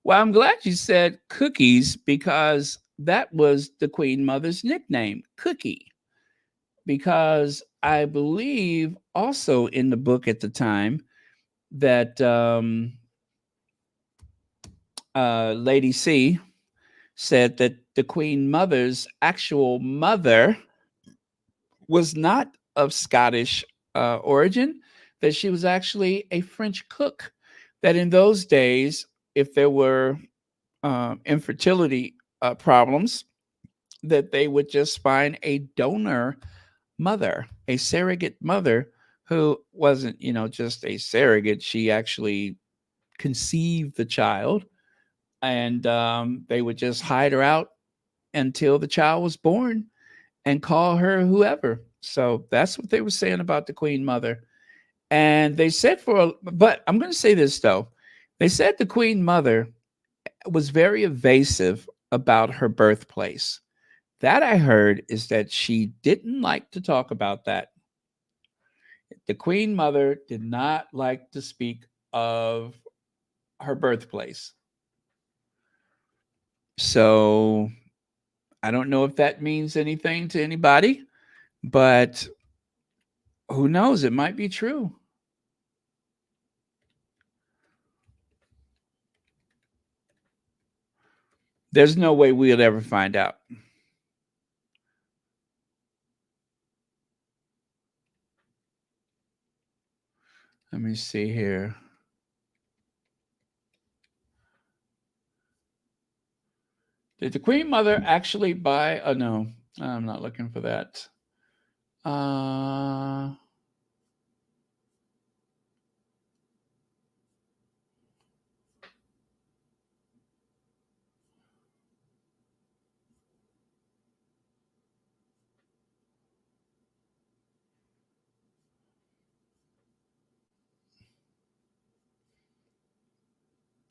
Well, I'm glad you said cookies because that was the Queen Mother's nickname, Cookie. Because I believe also in the book at the time that Lady C said that the Queen Mother's actual mother was not of Scottish origin, that she was actually a French cook. That in those days, if there were infertility problems, that they would just find a donor mother, a surrogate mother who wasn't, just a surrogate. She actually conceived the child, and they would just hide her out until the child was born and call her whoever. So that's what they were saying about the Queen Mother. And they said but I'm going to say this though. They said the Queen Mother was very evasive about her birthplace. That I heard is that she didn't like to talk about that. The Queen Mother did not like to speak of her birthplace. So I don't know if that means anything to anybody, but who knows? It might be true. There's no way we'll ever find out. Let me see here. Did the Queen Mother actually buy? Oh, no, I'm not looking for that.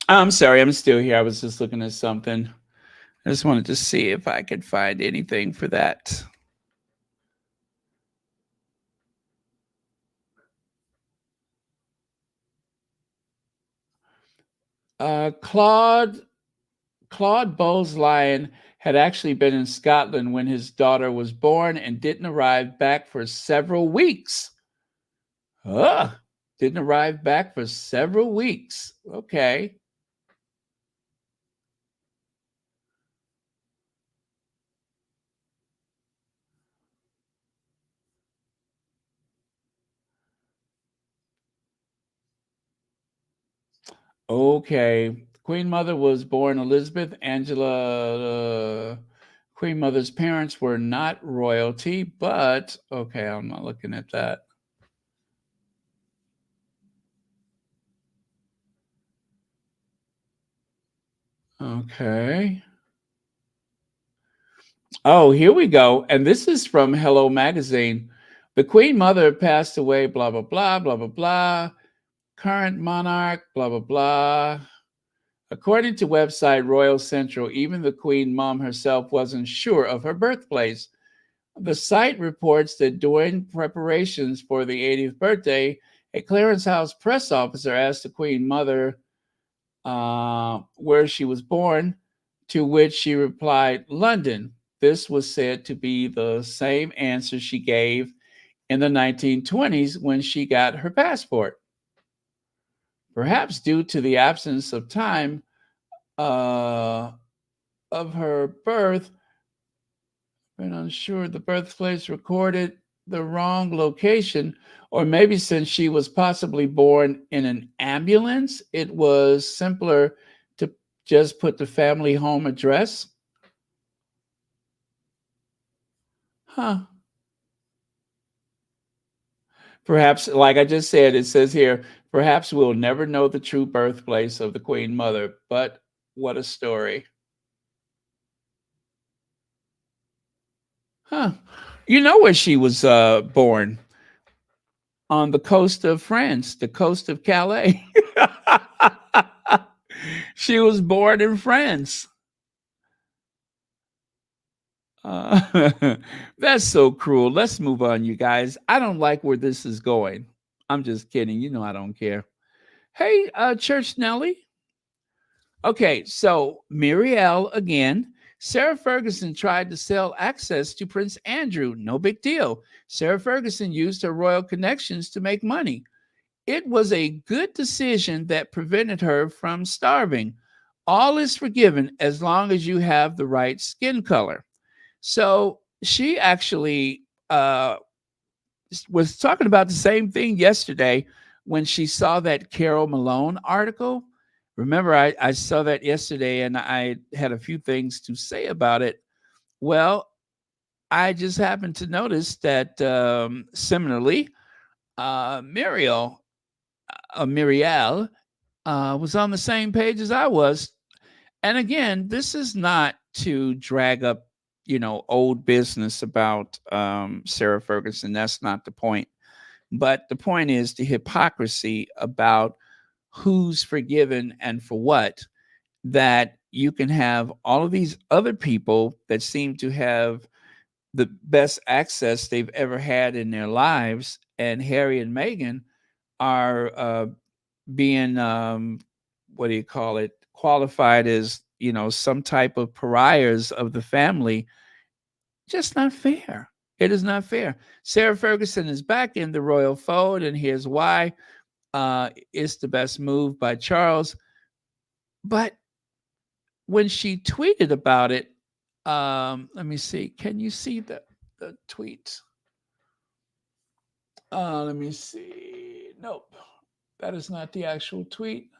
I'm sorry, I'm still here. I was just looking at something. I just wanted to see if I could find anything for that. Claude Bowles Lyon had actually been in Scotland when his daughter was born and didn't arrive back for several weeks. Didn't arrive back for several weeks. Okay. Okay. Queen Mother was born Elizabeth Angela. Queen Mother's parents were not royalty, but okay, I'm not looking at that. Okay. Oh, here we go. And this is from Hello Magazine. The Queen Mother passed away, blah, blah, blah, blah, blah, blah. Current monarch, blah, blah, blah. According to website Royal Central, even the Queen Mom herself wasn't sure of her birthplace. The site reports that during preparations for the 80th birthday, a Clarence House press officer asked the Queen Mother where she was born, to which she replied, London. This was said to be the same answer she gave in the 1920s when she got her passport. Perhaps due to the absence of time of her birth, but unsure the birthplace recorded the wrong location, or maybe since she was possibly born in an ambulance, it was simpler to just put the family home address. Huh. Perhaps, like I just said, it says here, perhaps we'll never know the true birthplace of the Queen Mother, but what a story. Huh. You know where she was born? On the coast of France, the coast of Calais. She was born in France. That's so cruel. Let's move on, you guys. I don't like where this is going. I'm just kidding. You know I don't care. Hey, Church Nelly. Okay, so Muriel again. Sarah Ferguson tried to sell access to Prince Andrew. No big deal. Sarah Ferguson used her royal connections to make money. It was a good decision that prevented her from starving. All is forgiven as long as you have the right skin color. So she actually was talking about the same thing yesterday when she saw that Carol Malone article Remember, I saw that yesterday and I had a few things to say about it. Well, I just happened to notice that similarly, Muriel, was on the same page as I was. And again, this is not to drag up, old business about Sarah Ferguson. That's not the point. But the point is the hypocrisy about who's forgiven and for what, that you can have all of these other people that seem to have the best access they've ever had in their lives, and Harry and Meghan are being what do you call it, qualified as some type of pariahs of the family. Just not fair. It is not fair. Sarah Ferguson is back in the royal fold, and here's why. It's the best move by Charles. But when she tweeted about it, let me see. Can you see the tweet? Let me see. Nope, that is not the actual tweet.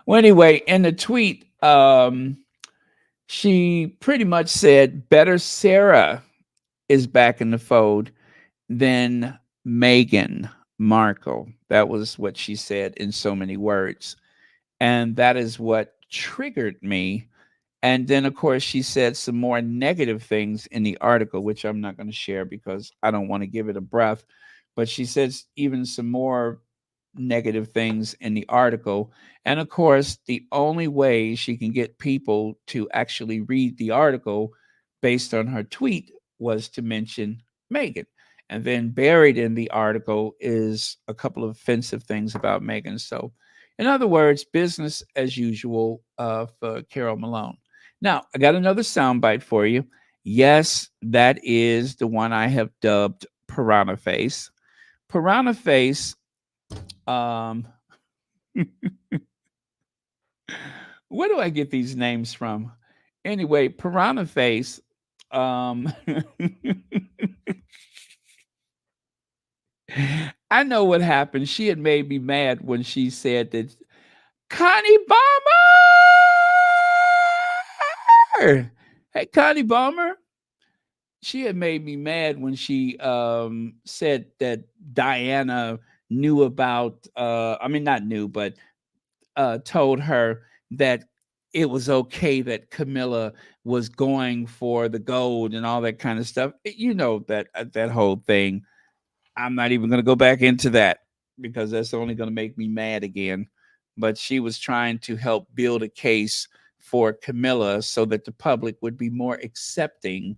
Well, anyway, in the tweet, she pretty much said, "Better Sarah is back in the fold than Meghan Markle." That was what she said in so many words. And that is what triggered me. And then, of course, she said some more negative things in the article, which I'm not going to share because I don't want to give it a breath. But she says even some more negative things in the article. And of course, the only way she can get people to actually read the article based on her tweet was to mention Meghan. And then buried in the article is a couple of offensive things about Meghan. So, in other words, business as usual for Carol Malone. Now, I got another soundbite for you. Yes, that is the one I have dubbed Piranha Face. Piranha Face, um, where do I get these names from? Anyway, Piranha Face, um, I know what happened. She had made me mad when she said that Connie Bomber. Hey, Connie Bomber. She had made me mad when she said that Diana knew about. I mean, not knew, but told her that it was okay that Camilla was going for the gold and all that kind of stuff. You know that whole thing. I'm not even going to go back into that because that's only going to make me mad again. But she was trying to help build a case for Camilla so that the public would be more accepting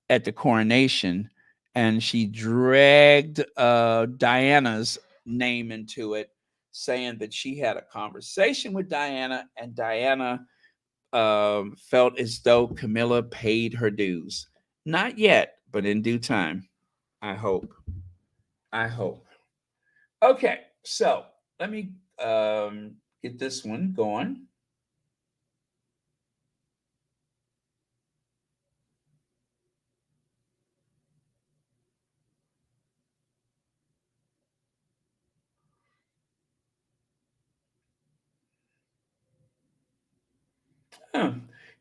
at the coronation. And she dragged Diana's name into it, saying that she had a conversation with Diana, and Diana felt as though Camilla paid her dues. Not yet, but in due time. I hope. I hope. Okay, so let me get this one going. Huh.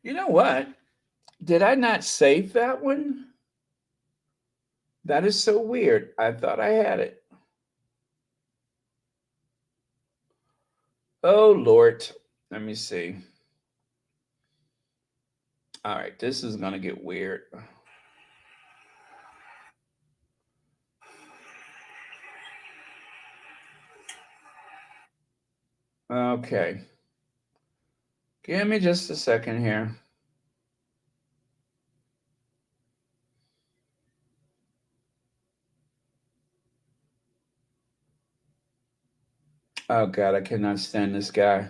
You know what? Did I not save that one? That is so weird. I thought I had it. Oh, Lord. Let me see. All right, this is going to get weird. Okay. Give me just a second here. Oh, God, I cannot stand this guy.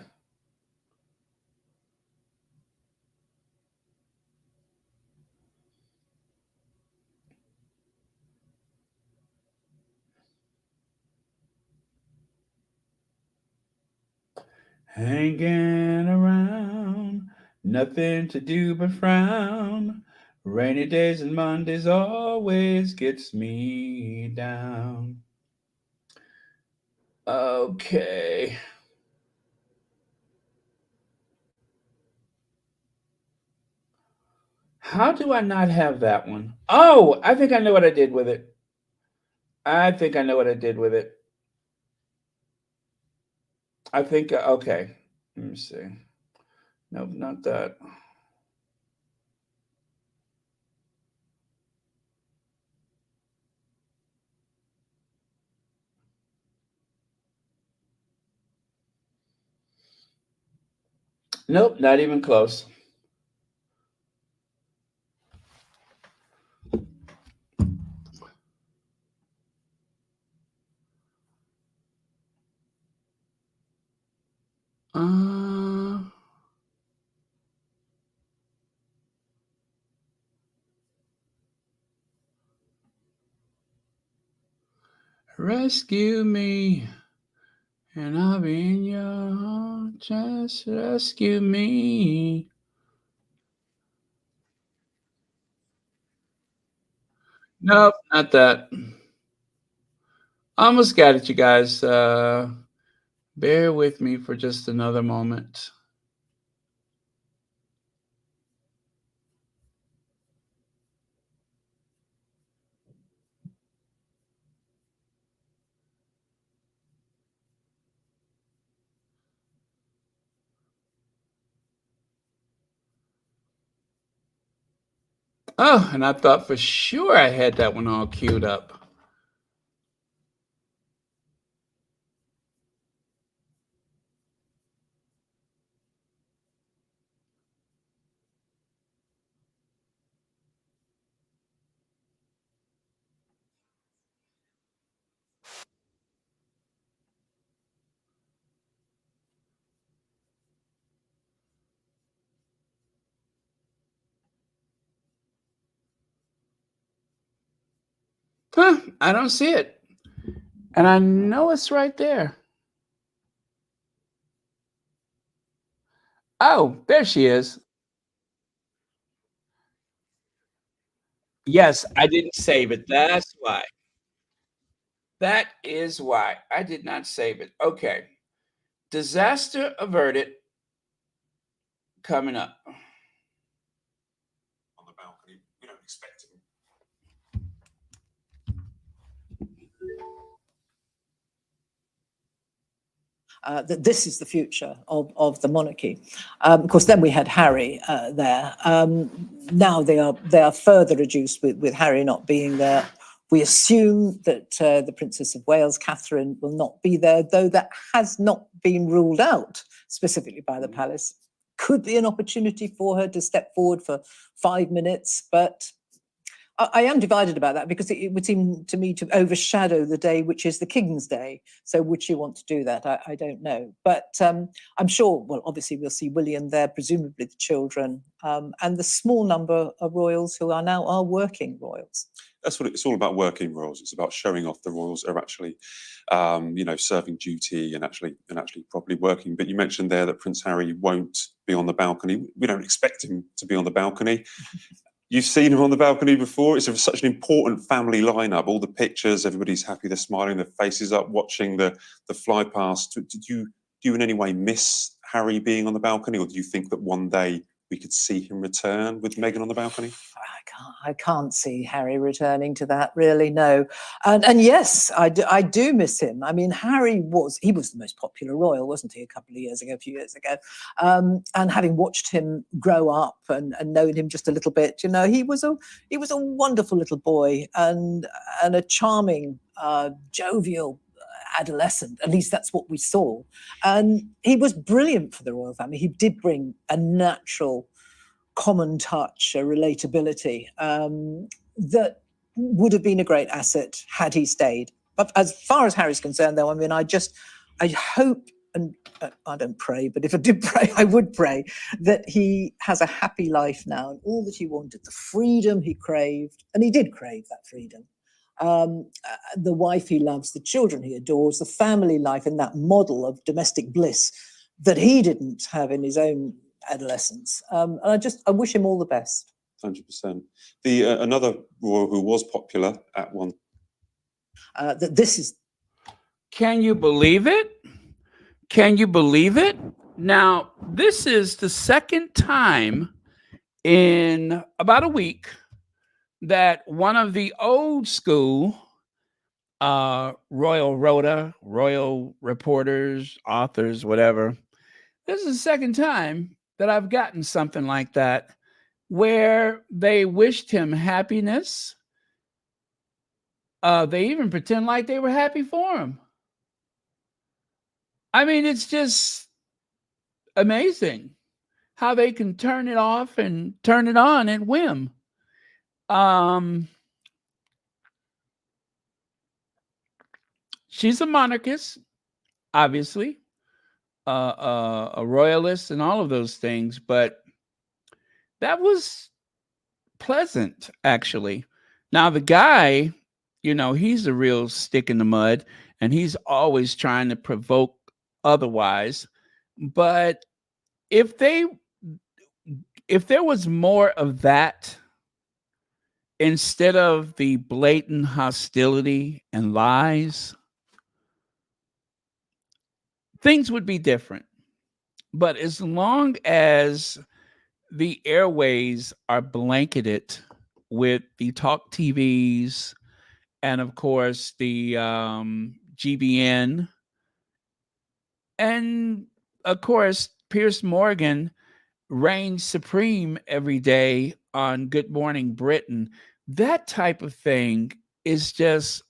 Hanging around, nothing to do but frown. Rainy days and Mondays always gets me down. Okay. How do I not have that one? Oh, I think I know what I did with it. I think I know what I did with it. I think, okay. Let me see. Nope, not that. Nope, not even close. Uh, rescue me, and I'll be in your arms. Just rescue me. Nope, not that. Almost got it, you guys. Bear with me for just another moment. Oh, and I thought for sure I had that one all queued up. Huh, I don't see it. And I know it's right there. Oh, there she is. Yes, I didn't save it. That's why. That is why I did not save it. Okay. Disaster averted coming up. On the balcony. We don't expect him. That this is the future of the monarchy. Of course, then we had Harry there. Now they are further reduced with Harry not being there. We assume that the Princess of Wales, Catherine, will not be there, though that has not been ruled out specifically by the palace. Could be an opportunity for her to step forward for 5 minutes, but I am divided about that because it would seem to me to overshadow the day, which is the King's Day. So would she want to do that? I don't know. But I'm sure, well, obviously we'll see William there, presumably the children, and the small number of royals who are now our working royals. That's what it's all about, working royals. It's about showing off the royals are actually, serving duty and actually properly working. But you mentioned there that Prince Harry won't be on the balcony. We don't expect him to be on the balcony. You've seen him on the balcony before. It's such an important family lineup. All the pictures, everybody's happy, they're smiling, their faces up, watching the fly past. Do you in any way miss Harry being on the balcony, or do you think that one day we could see him return with Meghan on the balcony? I can't see Harry returning to that, really, no. And yes, I do miss him. I mean, Harry was the most popular royal, wasn't he, a few years ago? And having watched him grow up and known him just a little bit, he was a wonderful little boy and a charming, jovial adolescent. At least that's what we saw. And he was brilliant for the royal family. He did bring a natural common touch, a relatability that would have been a great asset had he stayed. But as far as Harry's concerned, though, I mean, I hope, and I don't pray, but if I did pray, I would pray that he has a happy life now and all that he wanted, the freedom he craved, and he did crave that freedom. The wife he loves, the children he adores, the family life and that model of domestic bliss that he didn't have in his own adolescence. And I wish him all the best. 100%. Another royal who was popular at one. This is. Can you believe it? Can you believe it? Now, this is the second time in about a week that one of the old school royal rota, royal reporters, authors, whatever. This is the second time that I've gotten something like that where they wished him happiness. They even pretend like they were happy for him. I mean, it's just amazing how they can turn it off and turn it on at whim. She's a monarchist, obviously, a royalist, and all of those things, but that was pleasant, actually. Now, the guy, he's a real stick in the mud, and he's always trying to provoke otherwise. But if there was more of that instead of the blatant hostility and lies, things would be different. But as long as the airways are blanketed with the talk TVs and, of course, the GBN, and, of course, Pierce Morgan reigns supreme every day on Good Morning Britain, that type of thing is just,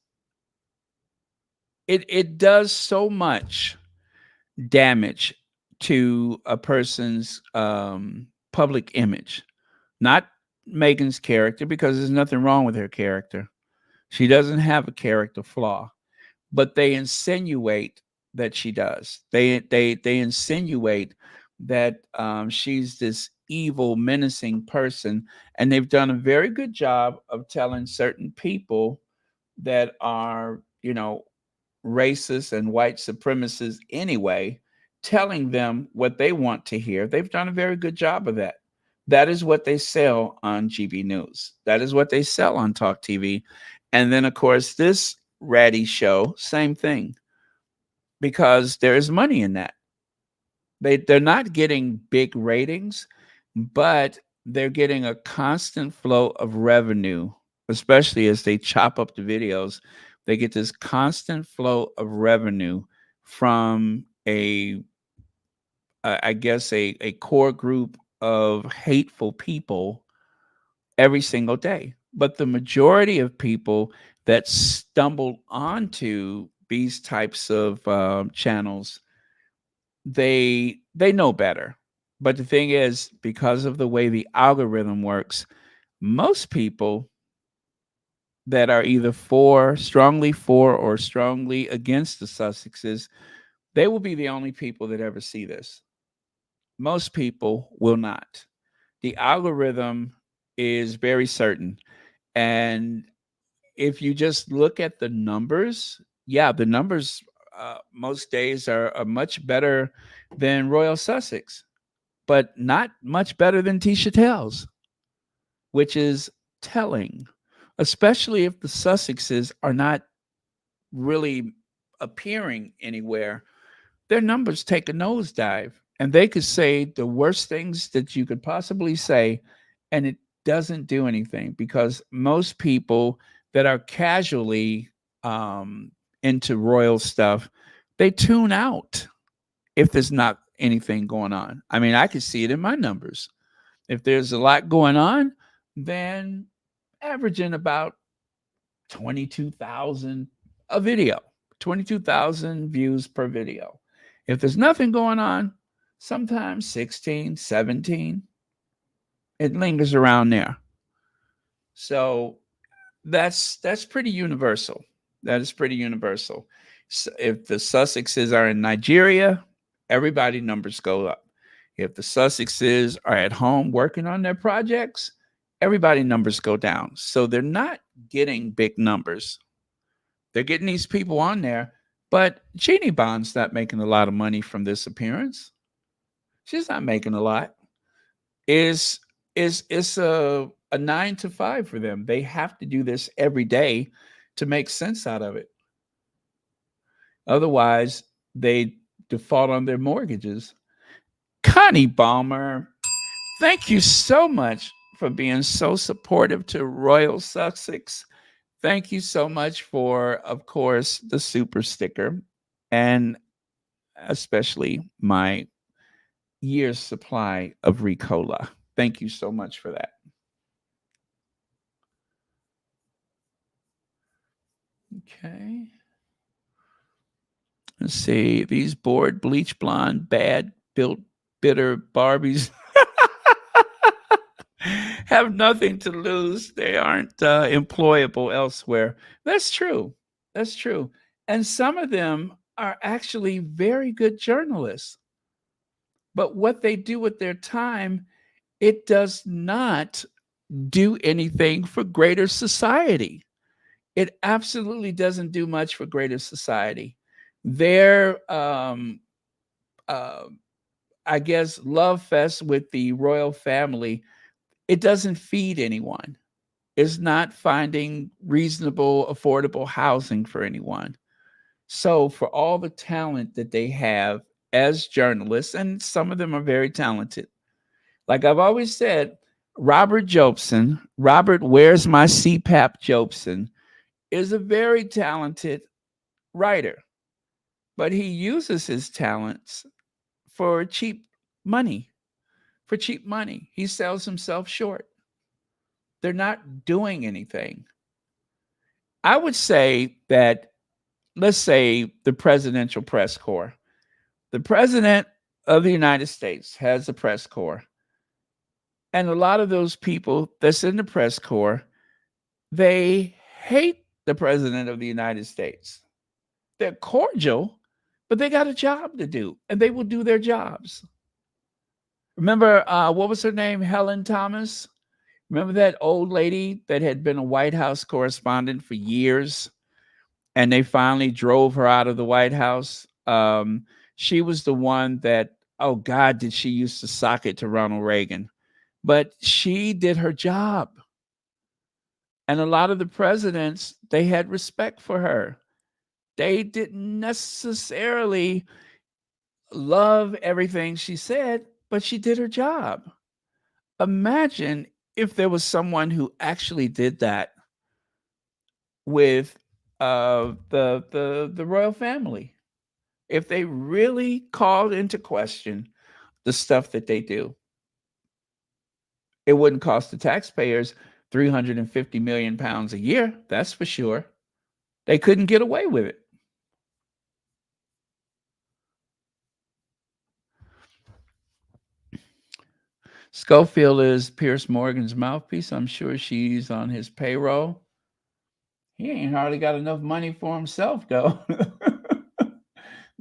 it does so much damage to a person's public image. Not Meghan's character, because there's nothing wrong with her character. She doesn't have a character flaw, but they insinuate that she does. They insinuate that she's this evil, menacing person, and they've done a very good job of telling certain people that are, racist and white supremacists anyway, telling them what they want to hear. They've done a very good job of that. That is what they sell on GB News. That is what they sell on Talk TV. And then, of course, this ratty show, same thing, because there is money in that. They're not getting big ratings, but they're getting a constant flow of revenue, especially as they chop up the videos. They get this constant flow of revenue from I guess, a core group of hateful people every single day. But the majority of people that stumble onto these types of channels, they know better. But the thing is, because of the way the algorithm works, most people that are either strongly for or strongly against the Sussexes, they will be the only people that ever see this. Most people will not. The algorithm is very certain. And if you just look at the numbers, yeah, the numbers most days are much better than Royal Sussex, but not much better than Tisha Tells, which is telling, especially if the Sussexes are not really appearing anywhere. Their numbers take a nosedive, and they could say the worst things that you could possibly say, and it doesn't do anything, because most people that are casually into royal stuff, they tune out if there's not anything going on. I mean, I can see it in my numbers. If there's a lot going on, then averaging about 22,000 a video, 22,000 views per video. If there's nothing going on, sometimes 16, 17, it lingers around there. So that's pretty universal. That is pretty universal. So if the Sussexes are in Nigeria, everybody numbers go up. If the Sussexes are at home working on their projects, everybody numbers go down. So they're not getting big numbers. They're getting these people on there, but Jeannie Bond's not making a lot of money from this appearance. She's not making a lot. It's a 9 to 5 for them. They have to do this every day to make sense out of it. Otherwise, they default on their mortgages. Connie Balmer, Thank you so much for being so supportive to Royal Sussex. Thank you so much for, of course, the super sticker and especially my year's supply of Ricola. Thank you so much for that. Okay. Let's see. These bored, bleach blonde, bad built, bitter Barbies have nothing to lose. They aren't employable elsewhere. That's true. That's true. And some of them are actually very good journalists. But what they do with their time, it does not do anything for greater society. It absolutely doesn't do much for greater society. Their, uh, I guess, love fest with the royal family, it doesn't feed anyone. It's not finding reasonable, affordable housing for anyone. So, for all the talent that they have as journalists, and some of them are very talented, like I've always said, Robert Jobson, Robert Where's My CPAP Jobson, is a very talented writer, but he uses his talents for cheap money. For cheap money, he sells himself short. They're not doing anything. I would say that, let's say, the presidential press corps. The president of the United States has a press corps. And a lot of those people that's in the press corps, they hate the president of the United States. They're cordial, but they got a job to do and they will do their jobs. Remember, what was her name? Helen Thomas. Remember that old lady that had been a White House correspondent for years and they finally drove her out of the White House? She was the one that, oh God, did she used to sock it to Ronald Reagan? But she did her job. And a lot of the presidents, they had respect for her. They didn't necessarily love everything she said, but she did her job. Imagine if there was someone who actually did that with the royal family. If they really called into question the stuff that they do, it wouldn't cost the taxpayers 350 million pounds a year. That's for sure. They couldn't get away with it. Schofield is Pierce Morgan's mouthpiece. I'm sure she's on his payroll. He ain't hardly got enough money for himself, though.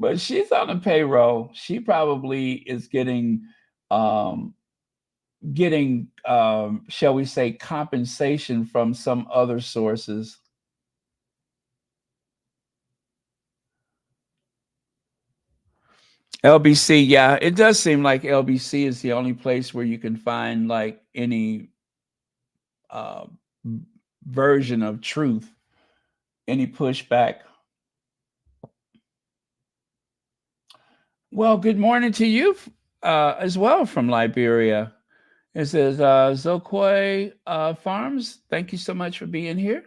But she's on the payroll. She probably is um, getting, shall we say, compensation from some other sources. LBC, yeah, it does seem like LBC is the only place where you can find like any uh, version of truth, any pushback. Well, good morning to you as well from Liberia. It says Zokoi Farms. Thank you so much for being here.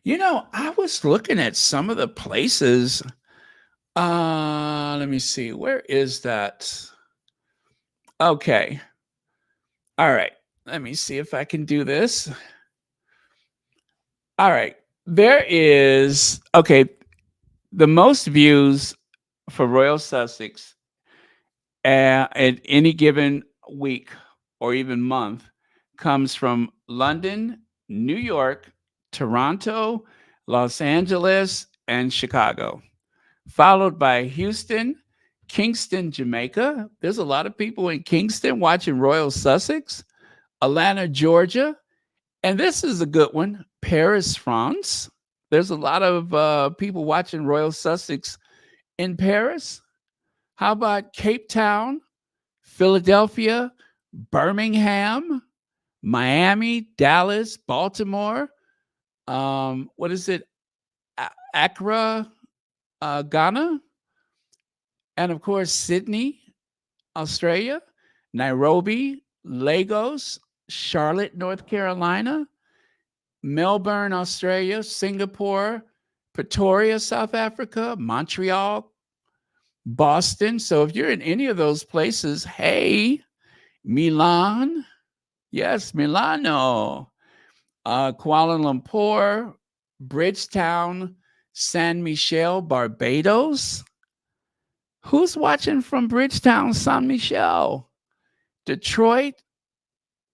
You know, I was looking at some of the places. Let me see. Where is that? Okay. All right. Let me see if I can do this. All right. There is, okay, the most views for Royal Sussex at any given week or even month comes from London, New York, Toronto, Los Angeles, and Chicago, followed by Houston, Kingston, Jamaica. There's a lot of people in Kingston watching Royal Sussex, Atlanta, Georgia, and this is a good one, Paris, France. There's a lot of people watching Royal Sussex in Paris. How about Cape Town, Philadelphia, Birmingham, Miami, Dallas, Baltimore? What is it? Accra, Ghana, and of course Sydney, Australia, Nairobi, Lagos, Charlotte, North Carolina, Melbourne, Australia, Singapore, Pretoria, South Africa, Montreal, Boston. So if you're in any of those places, hey, Milan, yes, Milano, Kuala Lumpur, Bridgetown, San Michel, Barbados. Who's watching from Bridgetown, San Michel? Detroit,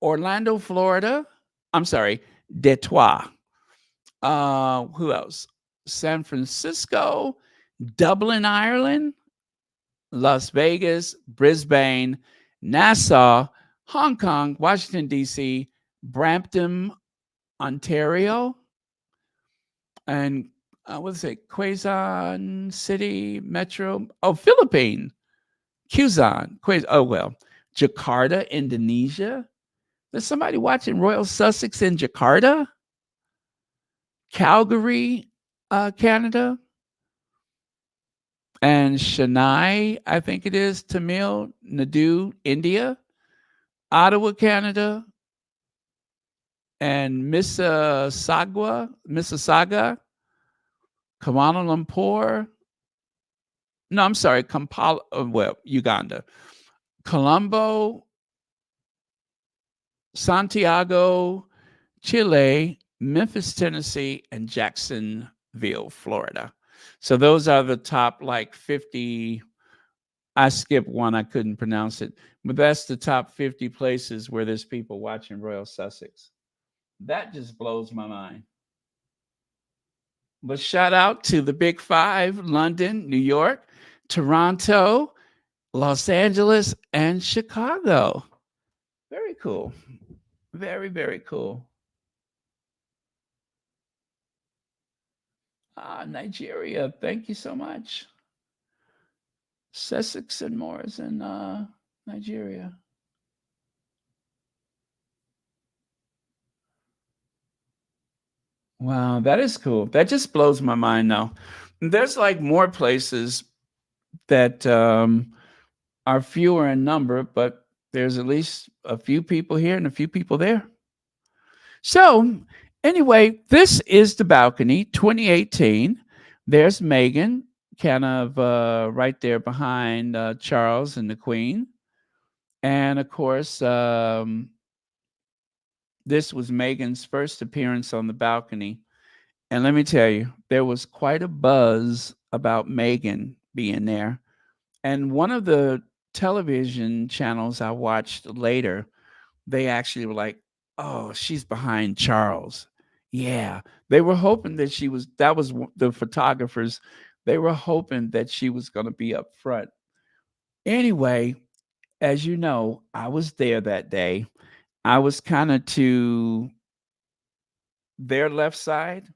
Orlando, Florida. I'm sorry, Detroit. Who else? San Francisco, Dublin, Ireland, Las Vegas, Brisbane, Nassau, Hong Kong, Washington, D.C., Brampton, Ontario, and what's it? Quezon City Metro. Oh, Philippine. Quezon. Jakarta, Indonesia. There's somebody watching Royal Sussex in Jakarta. Calgary, Canada. And Chennai, I think it is, Tamil Nadu, India. Ottawa, Canada. And Mississauga, Kuala Lumpur. No, I'm sorry, Kampala, Uganda. Colombo, Santiago, Chile, Memphis, Tennessee, and Jacksonville, Florida. So those are the top 50. I skipped one, I couldn't pronounce it, but that's the top 50 places where there's people watching Royal Sussex. That just blows my mind. But shout out to the Big Five: London, New York, Toronto, Los Angeles, and Chicago. Very cool. Very, very cool. Nigeria, thank you so much. Sussex and Moors in Nigeria. Wow, that is cool. That just blows my mind now. There's more places that are fewer in number, but there's at least a few people here and a few people there. So anyway, this is the balcony 2018. There's Meghan, kind of right there behind Charles and the Queen. And of course, this was Meghan's first appearance on the balcony. And let me tell you, there was quite a buzz about Meghan being there. And one of the television channels I watched later, they actually were like, oh, she's behind Charles. Yeah. They were hoping that that was the photographers. They were hoping that she was going to be up front. Anyway, as you know, I was there that day. I was kind of to their left side,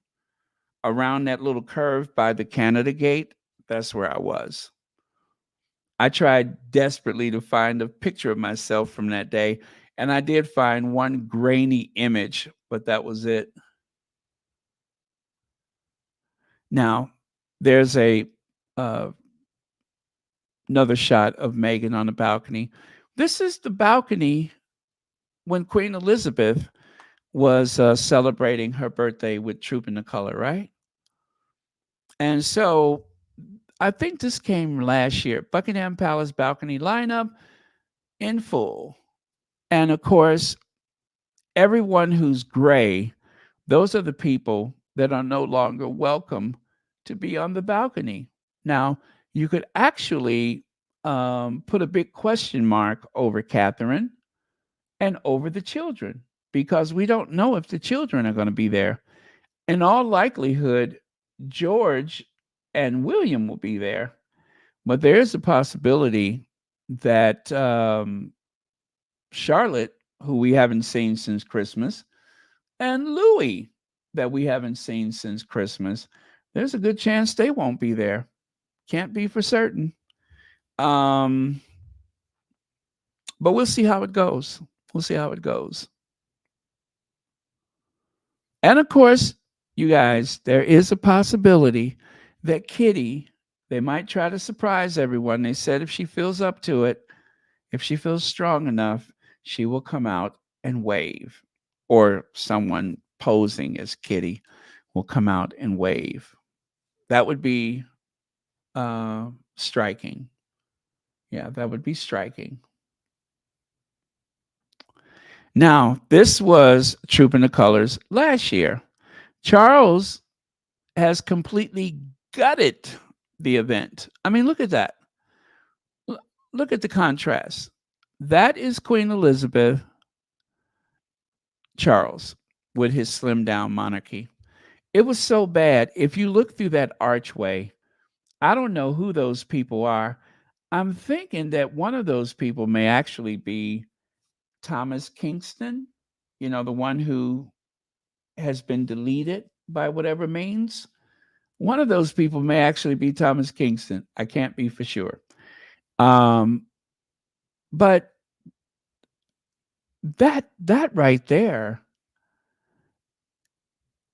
around that little curve by the Canada gate. That's where I was. I tried desperately to find a picture of myself from that day, and I did find one grainy image, but that was it. Now, there's another shot of Meghan on the balcony. This is the balcony when Queen Elizabeth was celebrating her birthday with Troop in the Color, right? And so I think this came last year. Buckingham Palace balcony lineup in full. And of course, everyone who's gray, those are the people that are no longer welcome to be on the balcony. Now, you could actually put a big question mark over Catherine and over the children, because we don't know if the children are going to be there. In all likelihood, George and William will be there, but there is a possibility that Charlotte, who we haven't seen since Christmas, and Louis, that we haven't seen since Christmas, there's a good chance they won't be there. Can't be for certain. But we'll see how it goes. We'll see how it goes. And of course, you guys, there is a possibility that Kitty, they might try to surprise everyone. They said if she feels up to it, If she feels strong enough, she will come out and wave, or someone posing as Kitty will come out and wave. That would be striking. Yeah, that would be striking. Now, this was Trooping the Colors last year. Charles has completely gutted the event. I mean, look at that. Look at the contrast. That is Queen Elizabeth, Charles, with his slim down monarchy. It was so bad. If you look through that archway, I don't know who those people are. I'm thinking that one of those people may actually be Thomas Kingston, the one who has been deleted by whatever means. One of those people may actually be Thomas Kingston. I can't be for sure. But that right there,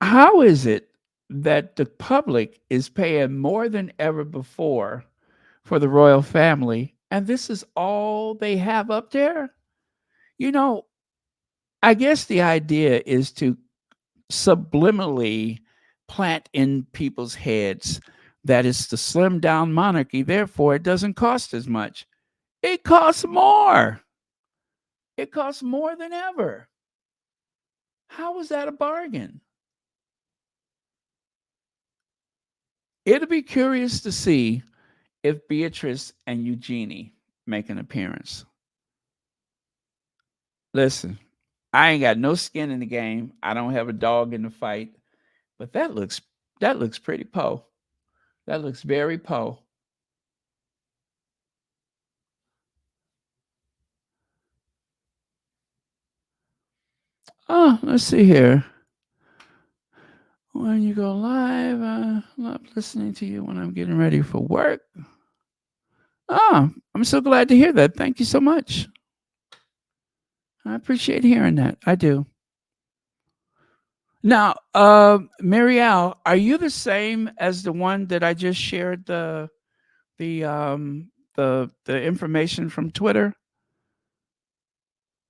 how is it that the public is paying more than ever before for the royal family, and this is all they have up there? You know, I guess the idea is to subliminally plant in people's heads that it's the slim down monarchy, therefore it doesn't cost as much. It costs more. It costs more than ever. How is that a bargain? It'll be curious to see if Beatrice and Eugenie make an appearance. Listen, I ain't got no skin in the game. I don't have a dog in the fight, but that looks pretty po. That looks very po. Oh, let's see here. When you go live, I love listening to you when I'm getting ready for work. Oh, I'm so glad to hear that. Thank you so much. I appreciate hearing that. I do. Now, Marielle, are you the same as the one that I just shared the information from Twitter?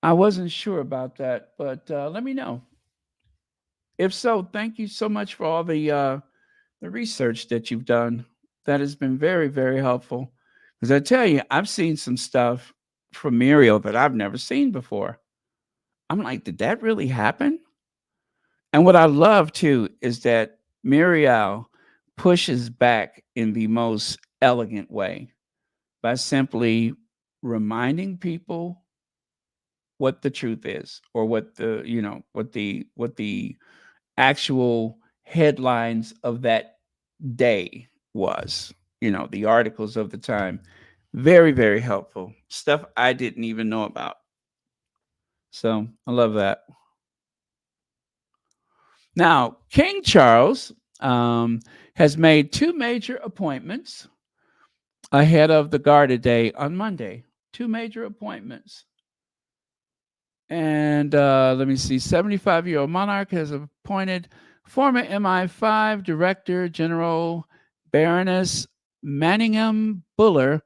I wasn't sure about that, but let me know. If so, thank you so much for all the research that you've done. That has been very, very helpful. Because I tell you, I've seen some stuff from Muriel that I've never seen before. I'm like, did that really happen? And what I love too is that Muriel pushes back in the most elegant way by simply reminding people what the truth is, or what the actual headlines of that day was, the articles of the time. Very, very helpful stuff I didn't even know about. So I love that. Now, King Charles has made two major appointments ahead of the Garter Day on Monday. Two major appointments. And let me see, 75-year-old monarch has appointed former MI5 Director General Baroness Manningham Buller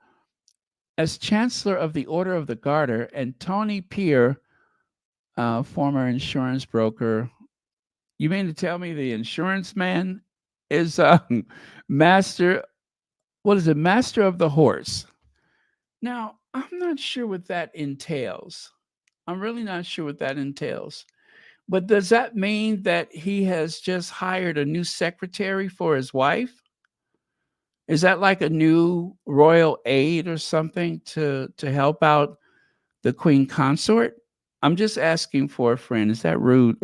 as Chancellor of the Order of the Garter, and Tony Peer, former insurance broker. You mean to tell me the insurance man is master, what is it, master of the horse? Now, I'm not sure what that entails. I'm really not sure what that entails. But does that mean that he has just hired a new secretary for his wife? Is that like a new royal aide or something to help out the queen consort? I'm just asking for a friend. Is that rude?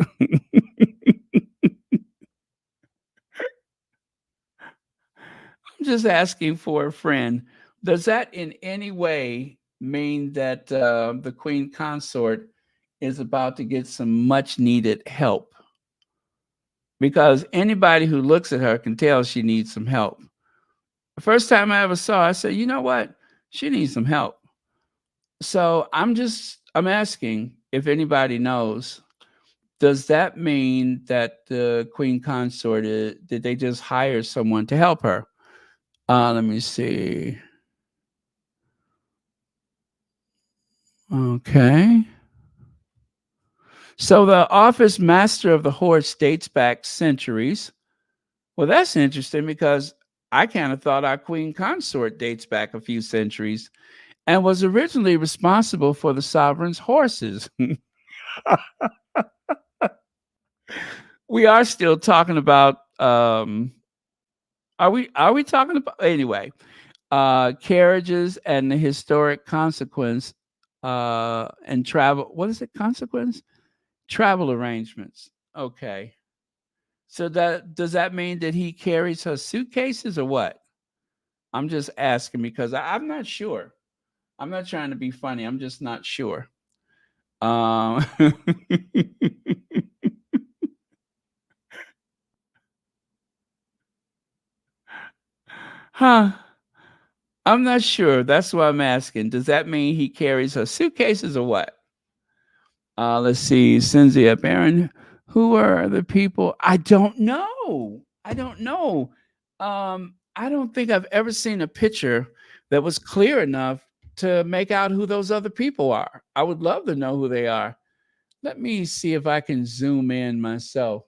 I'm just asking for a friend. Does that in any way mean that the queen consort is about to get some much needed help? Because anybody who looks at her can tell she needs some help. The first time I ever saw her, I said, you know what? She needs some help. So I'm asking if anybody knows, does that mean that the queen consort, did they just hire someone to help her? Let me see. Okay. So the office master of the horse dates back centuries. Well, that's interesting because I kind of thought our queen consort dates back a few centuries and was originally responsible for the sovereign's horses. We are still talking about are we talking about anyway, carriages and the historic consequence and travel, what is it, consequence? Travel arrangements. Okay. So that does that mean that he carries her suitcases or what? I'm just asking because I'm not sure. I'm not trying to be funny. I'm just not sure. Um, huh. I'm not sure. That's why I'm asking. Does that mean he carries her suitcases or what? Let's see. Cynthia Barron. Who are the people? I don't know. I don't know. I don't think I've ever seen a picture that was clear enough to make out who those other people are. I would love to know who they are. Let me see if I can zoom in myself.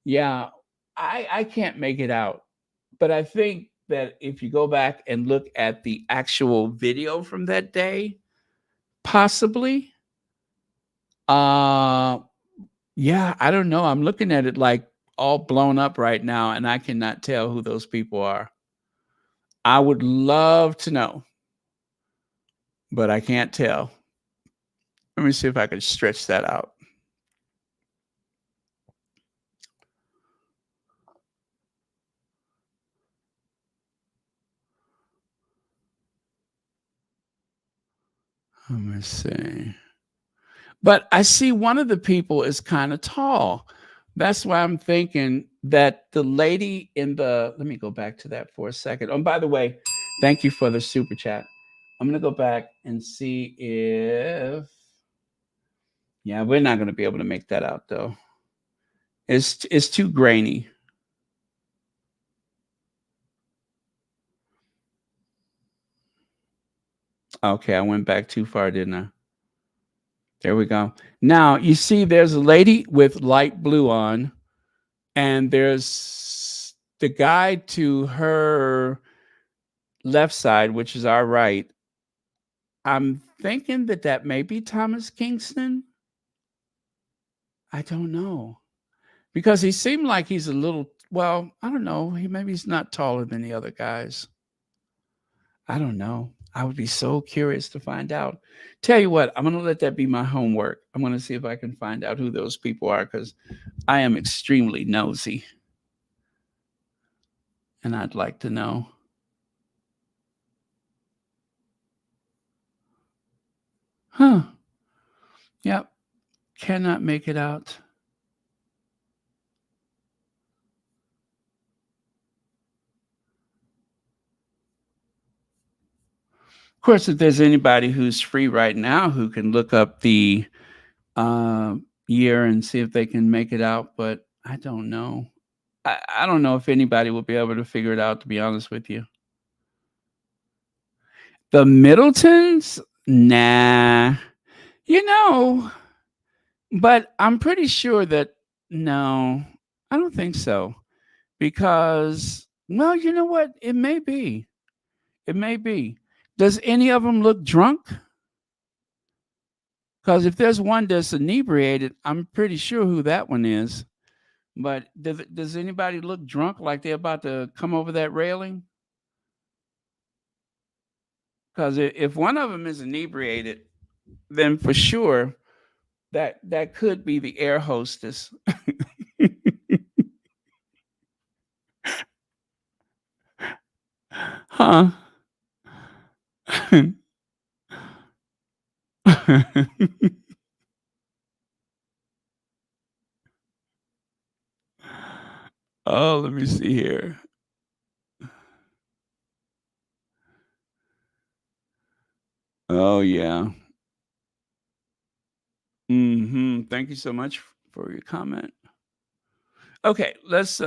Yeah, I can't make it out. But I think that if you go back and look at the actual video from that day, possibly. Uh yeah, I don't know. I'm looking at it like all blown up right now, and I cannot tell who those people are. I would love to know, but I can't tell. Let me see if I can stretch that out. Let me see. But I see one of the people is kind of tall. That's why I'm thinking that the lady in the, let me go back to that for a second. Oh, by the way, thank you for the super chat. I'm going to go back and see if, yeah, we're not going to be able to make that out though. It's too grainy. Okay, I went back too far, didn't I? There we go. Now, you see there's a lady with light blue on, and there's the guy to her left side, which is our right. I'm thinking that that may be Thomas Kingston. I don't know. Because he seemed like he's a little, well, I don't know. Maybe he's not taller than the other guys. I don't know. I would be so curious to find out. Tell you what, I'm going to let that be my homework. I'm going to see if I can find out who those people are because I am extremely nosy. And I'd like to know. Huh. Yep. Cannot make it out. Of course, if there's anybody who's free right now who can look up the year and see if they can make it out, but I don't know. I don't know if anybody will be able to figure it out, to be honest with you. The Middletons? Nah. You know, but I'm pretty sure that no, I don't think so. Because, well, you know what? It may be. It may be. Does any of them look drunk? Because if there's one that's inebriated, I'm pretty sure who that one is. But does anybody look drunk like they're about to come over that railing? Because if one of them is inebriated, then for sure that could be the air hostess. Huh? Oh, let me see here. Oh yeah. Thank you so much for your comment. Okay, let's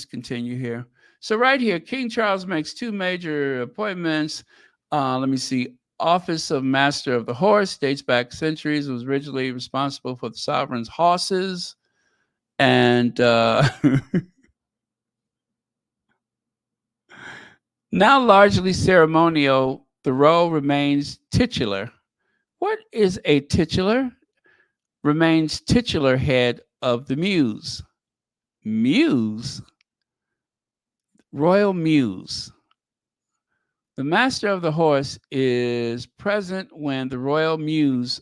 continue here. So right here, King Charles makes two major appointments. Let me see. office of master of the horse dates back centuries. It was originally responsible for the sovereign's horses. And now largely ceremonial, the role remains titular. What is a titular? Remains titular head of the muse. Muse? Royal muse. The master of the horse is present when the royal muse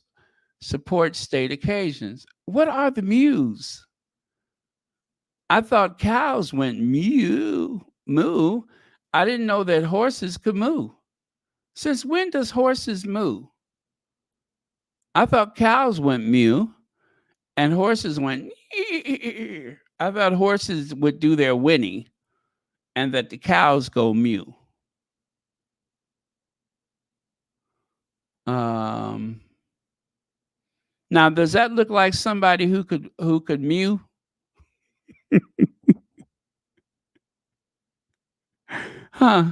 supports state occasions. What are the muse? I thought cows went mew, moo. I didn't know that horses could moo. Since when does horses moo? I thought cows went mew and horses went. I thought horses would do their whinny and that the cows go mew. Now, does that look like somebody who could mew? Huh?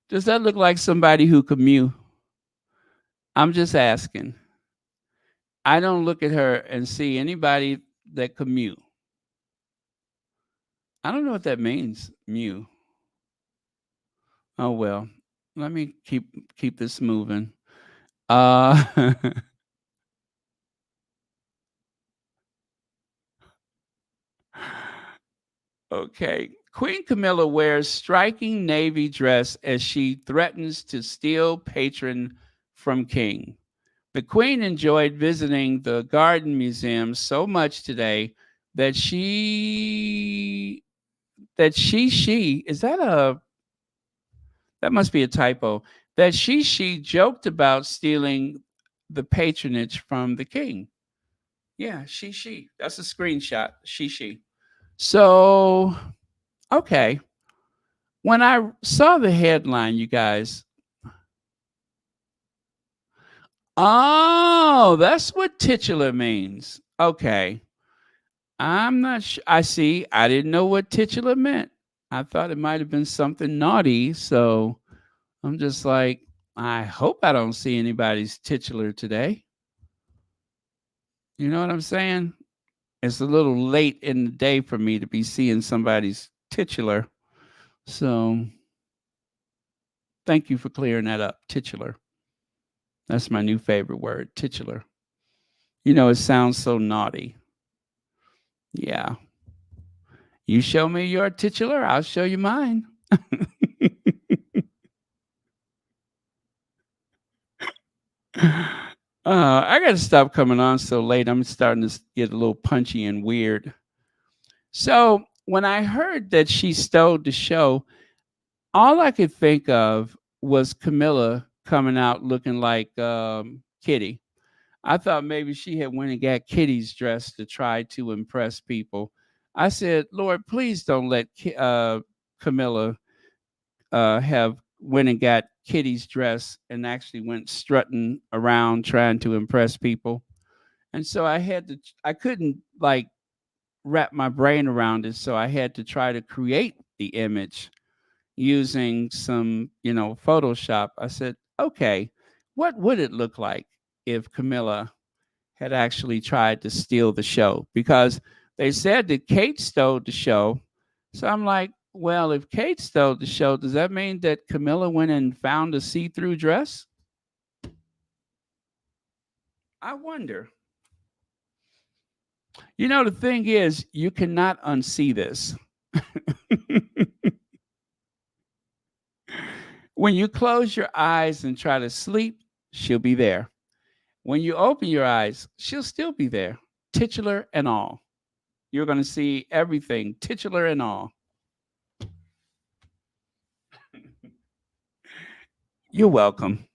Does that look like somebody who could mew? I'm just asking. I don't look at her and see anybody that could mew. I don't know what that means, mew. Oh well. Let me keep this moving. Okay. Queen Camilla wears striking navy dress as she threatens to steal patron from king. The queen enjoyed visiting the Garden Museum so much today that is that must be a typo. That she joked about stealing the patronage from the king. Yeah, she. That's a screenshot. She. So, okay. When I saw the headline, you guys, oh, that's what titular means. Okay. I'm not sure. I see. I didn't know what titular meant. I thought it might have been something naughty. So I'm just like, I hope I don't see anybody's titular today. You know what I'm saying? It's a little late in the day for me to be seeing somebody's titular. So thank you for clearing that up. Titular. That's my new favorite word, titular. You know, it sounds so naughty. Yeah. You show me your titular, I'll show you mine. I got to stop coming on so late. I'm starting to get a little punchy and weird. So when I heard that she stole the show, all I could think of was Camilla coming out looking like Kitty. I thought maybe she had went and got Kitty's dress to try to impress people. I said, Lord, please don't let Camilla have went and got Kitty's dress and actually went strutting around trying to impress people. And so I couldn't like wrap my brain around it. So I had to try to create the image using some, Photoshop. I said, okay, what would it look like if Camilla had actually tried to steal the show? Because they said that Kate stole the show. So I'm like, well, if Kate stole the show, does that mean that Camilla went and found a see-through dress? I wonder. The thing is, you cannot unsee this. When you close your eyes and try to sleep, she'll be there. When you open your eyes, she'll still be there, titular and all. You're going to see everything, titular and all. You're welcome.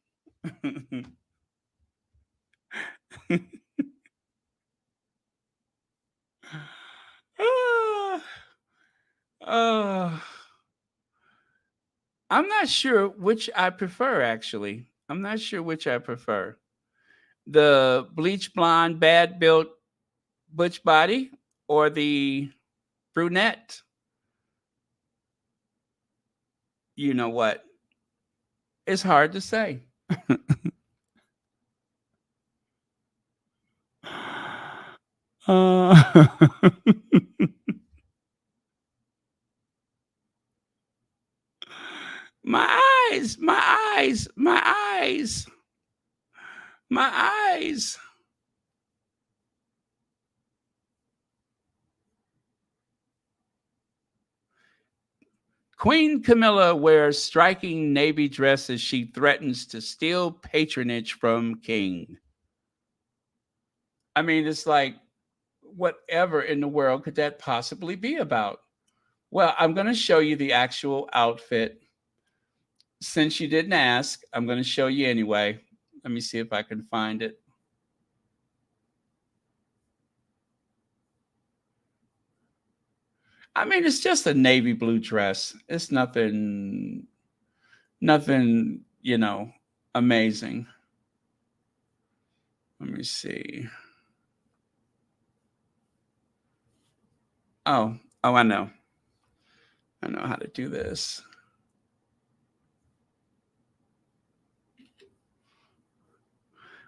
I'm not sure which I prefer, actually. I'm not sure which I prefer. The bleach blonde, bad built butch body or the brunette. You know what? It's hard to say. My eyes, my eyes, my eyes, my eyes. Queen Camilla wears striking navy dress as she threatens to steal patronage from king. I mean, it's like, whatever in the world could that possibly be about? Well, I'm going to show you the actual outfit. Since you didn't ask, I'm going to show you anyway. Let me see if I can find it. I mean, it's just a navy blue dress. It's nothing, amazing. Let me see. Oh, I know. I know how to do this.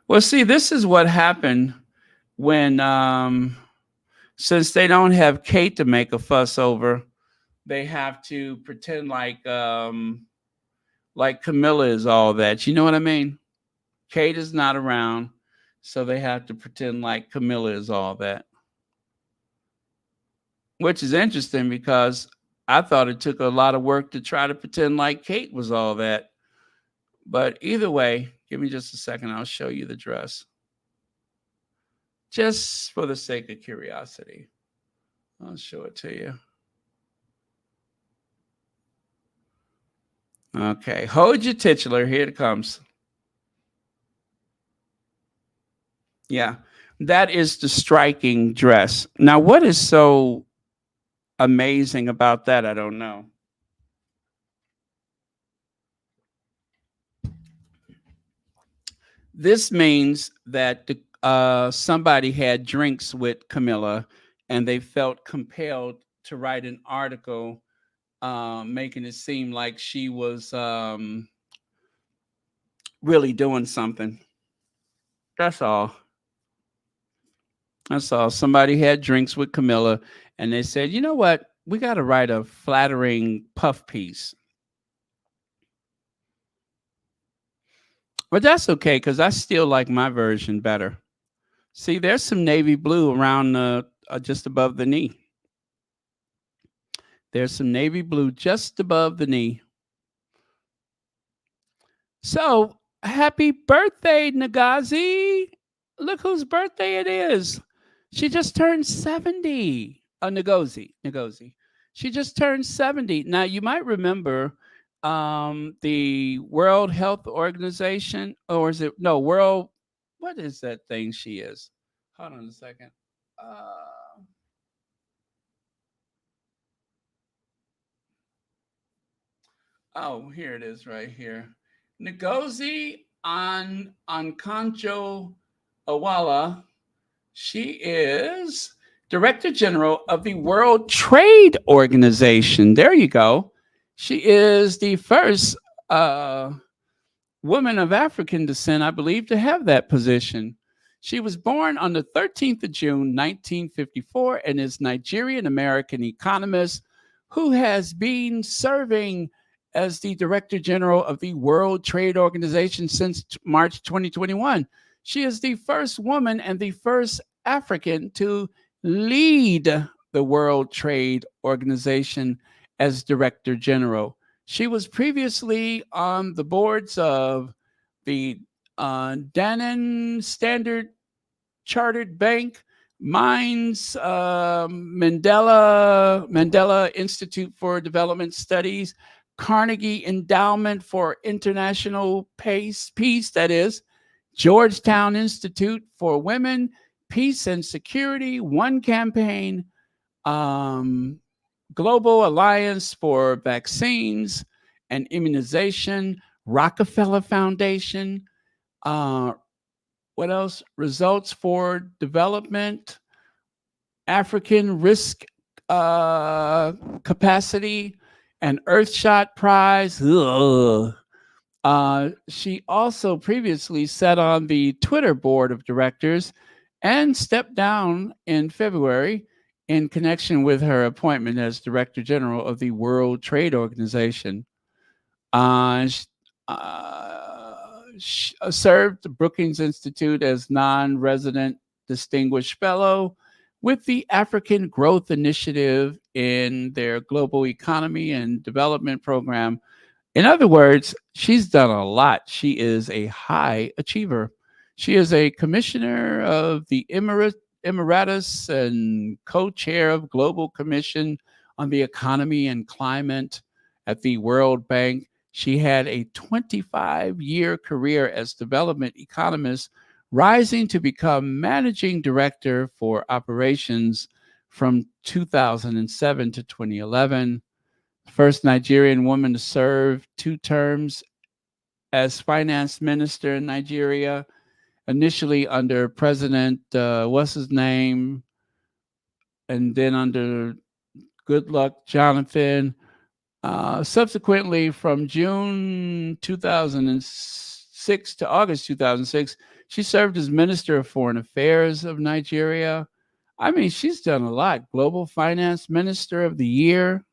Well, see, this is what happened when, since they don't have Kate to make a fuss over, they have to pretend like Camilla is all that. You know what I mean? Kate is not around, so they have to pretend like Camilla is all that. Which is interesting because I thought it took a lot of work to try to pretend like Kate was all that. But either way, give me just a second. I'll show you the dress. Just for the sake of curiosity. I'll show it to you. Okay, hold your titular. Here it comes. Yeah, that is the striking dress. Now, what is so amazing about that? I don't know. This means that somebody had drinks with Camilla and they felt compelled to write an article making it seem like she was really doing something. That's all. That's all. Somebody had drinks with Camilla and they said, you know what? We got to write a flattering puff piece. But that's okay because I still like my version better. See, there's some navy blue around just above the knee. There's some navy blue just above the knee. So, happy birthday, Nagazi. Look whose birthday it is. She just turned 70. Ngozi. She just turned 70. Now, you might remember the World Health Organization, or is it, no, what is that thing she is? Hold on a second. Oh, here it is right here. Ngozi Okonjo Iweala. She is Director General of the World Trade Organization. There you go. She is the first woman of African descent, I believe, to have that position. She was born on the 13th of June, 1954, and is Nigerian-American economist who has been serving as the Director General of the World Trade Organization since March 2021. She is the first woman and the first African to lead the World Trade Organization as Director General. She was previously on the boards of the Dannon Standard Chartered Bank, Mines, Mandela Institute for Development Studies, Carnegie Endowment for International Peace, that is, Georgetown Institute for Women, Peace and Security, One Campaign, Global Alliance for Vaccines and Immunization, Rockefeller Foundation, what else? Results for Development, African Risk Capacity, and Earthshot Prize. She also previously sat on the Twitter board of directors and stepped down in February in connection with her appointment as Director General of the World Trade Organization. Sh served the Brookings Institute as non-resident distinguished fellow with the African Growth Initiative in their Global Economy and Development Program. In other words, she's done a lot. She is a high achiever. She is a commissioner of the Emiratus and co-chair of Global Commission on the Economy and Climate at the World Bank. She had a 25-year career as development economist, rising to become managing director for operations from 2007 to 2011. First Nigerian woman to serve 2 terms as finance minister in Nigeria, initially under President, what's his name? And then under Goodluck Jonathan. Subsequently, from June 2006 to August 2006, she served as Minister of Foreign Affairs of Nigeria. I mean, she's done a lot. Global Finance Minister of the Year.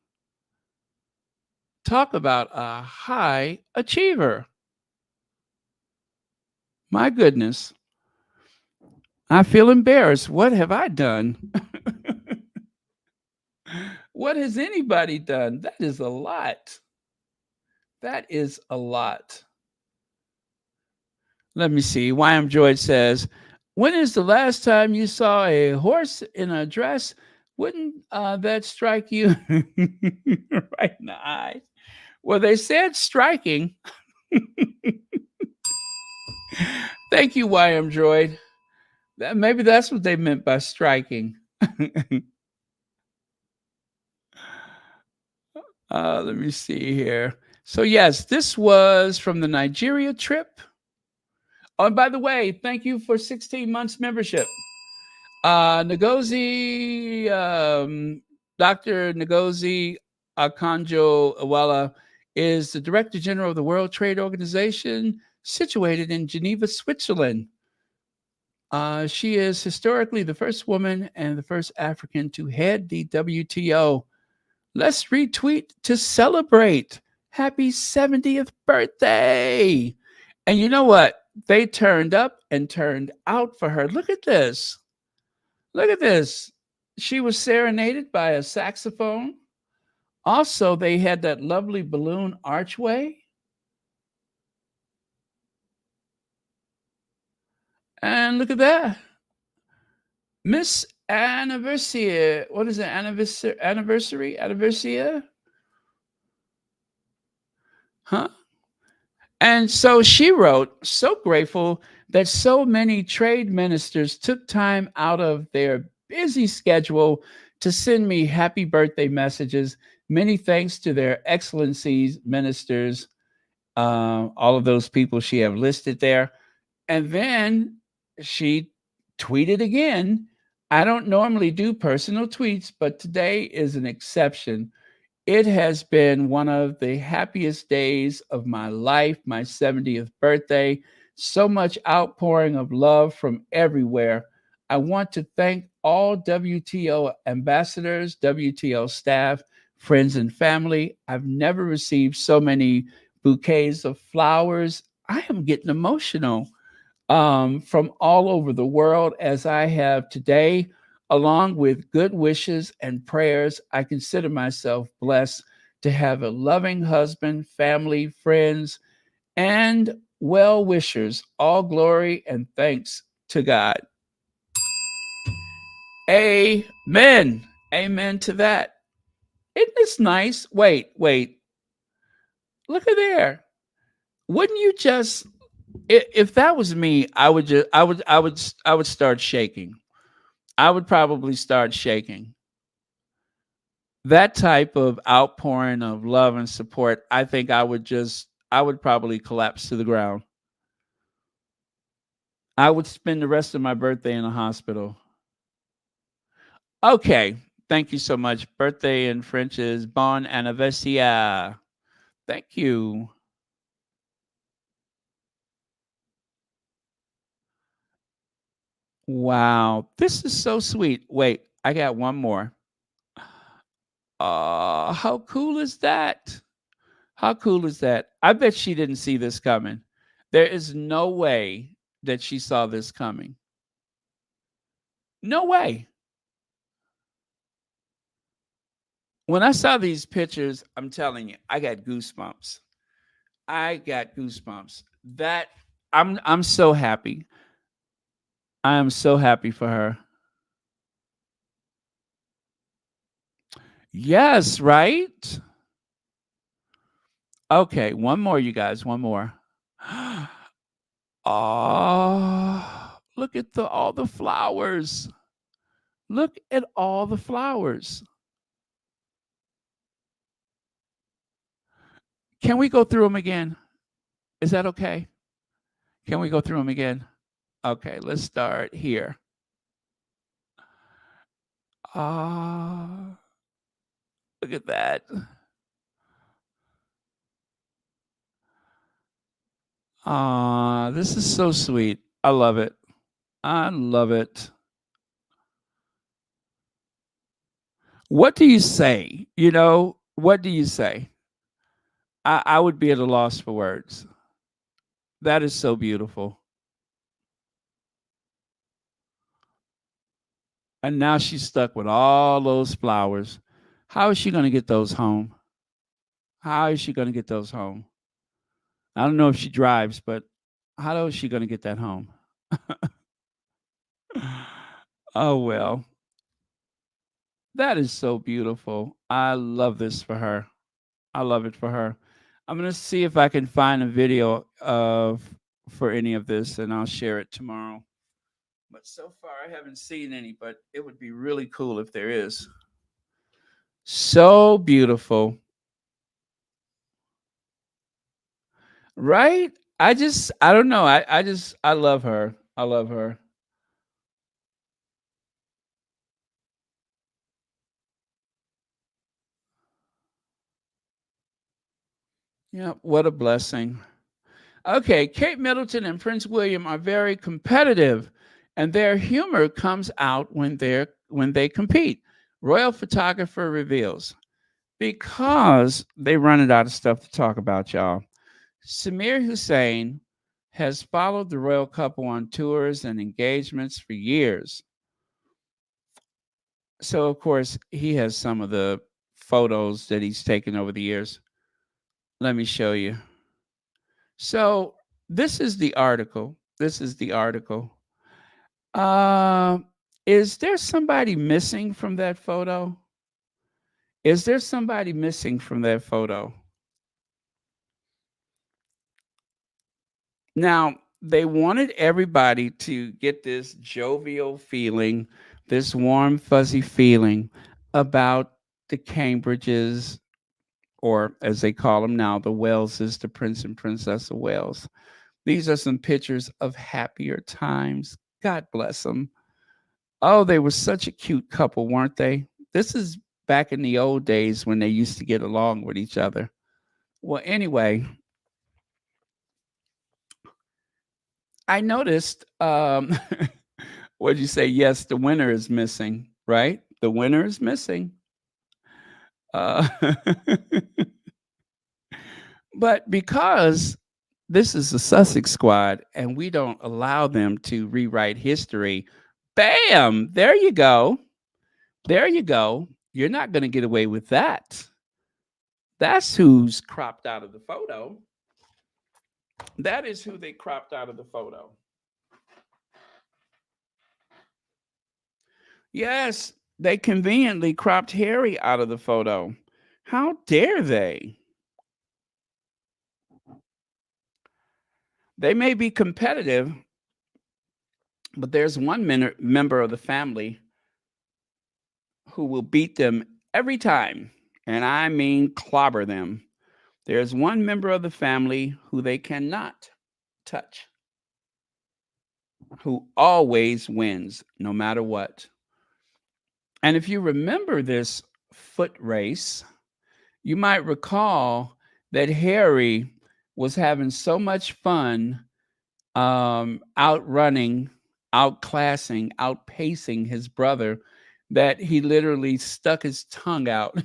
Talk about a high achiever. My goodness. I feel embarrassed. What have I done? What has anybody done? That is a lot. That is a lot. Let me see. YM George says, when is the last time you saw a horse in a dress? Wouldn't that strike you right in the eye? Well, they said striking. Thank you, YM Droid. Maybe that's what they meant by striking. Let me see here. So, yes, this was from the Nigeria trip. Oh, and by the way, thank you for 16 months membership. Ngozi, Dr. Ngozi Akanjo-Iweala is the Director General of the World Trade Organization, situated in Geneva, Switzerland. She is historically the first woman and the first African to head the WTO. Let's retweet to celebrate. Happy 70th birthday. And you know what? They turned up and turned out for her. Look at this. Look at this. She was serenaded by a saxophone. Also, they had that lovely balloon archway. And look at that. Miss Anniversary. What is it? Anniversary? Huh? And so she wrote, so grateful that so many trade ministers took time out of their busy schedule to send me happy birthday messages. Many thanks to their excellencies, ministers, all of those people she have listed there. And then she tweeted again. I don't normally do personal tweets, but today is an exception. It has been one of the happiest days of my life, my 70th birthday. So much outpouring of love from everywhere. I want to thank all WTO ambassadors, WTO staff, friends, and family. I've never received so many bouquets of flowers. I am getting emotional from all over the world as I have today. Along with good wishes and prayers, I consider myself blessed to have a loving husband, family, friends, and well wishers. All glory and thanks to God. Amen. Amen to that. Isn't this nice? Wait. Look at there. Wouldn't you just, if that was me, I would start shaking. I would probably start shaking. That type of outpouring of love and support, I think I would probably collapse to the ground. I would spend the rest of my birthday in a hospital. Okay. Thank you so much. Birthday in French is bon anniversaire. Thank you. Wow, this is so sweet. Wait, I got one more. How cool is that? How cool is that? I bet she didn't see this coming. There is no way that she saw this coming. No way. When I saw these pictures, I'm telling you, I got goosebumps. I got goosebumps. That I'm so happy. I am so happy for her. Yes, right? Okay, one more, you guys, one more. Oh, look at all the flowers. Look at all the flowers. Can we go through them again? Is that okay? Can we go through them again? Okay, let's start here. Ah, look at that. Ah, this is so sweet. I love it. I love it. What do you say? What do you say? I would be at a loss for words. That is so beautiful. And now she's stuck with all those flowers. How is she going to get those home? How is she going to get those home? I don't know if she drives, but how is she going to get that home? Oh, well, that is so beautiful. I love this for her. I love it for her. I'm going to see if I can find a video for any of this, and I'll share it tomorrow. But so far, I haven't seen any, but it would be really cool if there is. So beautiful. Right? I don't know. I love her. I love her. Yeah, what a blessing. Okay, Kate Middleton and Prince William are very competitive, and their humor comes out when they compete. Royal photographer reveals because they run out of stuff to talk about, y'all. Samir Hussein has followed the royal couple on tours and engagements for years. So, of course, he has some of the photos that he's taken over the years. Let me show you. So, this is the article. This is the article. Uh, is there somebody missing from that photo? Is there somebody missing from that photo? Now, they wanted everybody to get this jovial feeling, this warm, fuzzy feeling about the Cambridges, or as they call them now, the Waleses, the Prince and Princess of Wales. These are some pictures of happier times. God bless them. Oh, they were such a cute couple, weren't they? This is back in the old days when they used to get along with each other. Well, anyway, I noticed, what did you say? Yes, the winner is missing, right? The winner is missing. Uh, but because this is the Sussex squad and we don't allow them to rewrite history, bam, there you go. There you go. You're not going to get away with that. That's who's cropped out of the photo. That is who they cropped out of the photo. Yes, they conveniently cropped Harry out of the photo. How dare they? They may be competitive, but there's one member of the family who will beat them every time. And I mean clobber them. There's one member of the family who they cannot touch, who always wins no matter what. And if you remember this foot race, you might recall that Harry was having so much fun outrunning outpacing his brother, that he literally stuck his tongue out.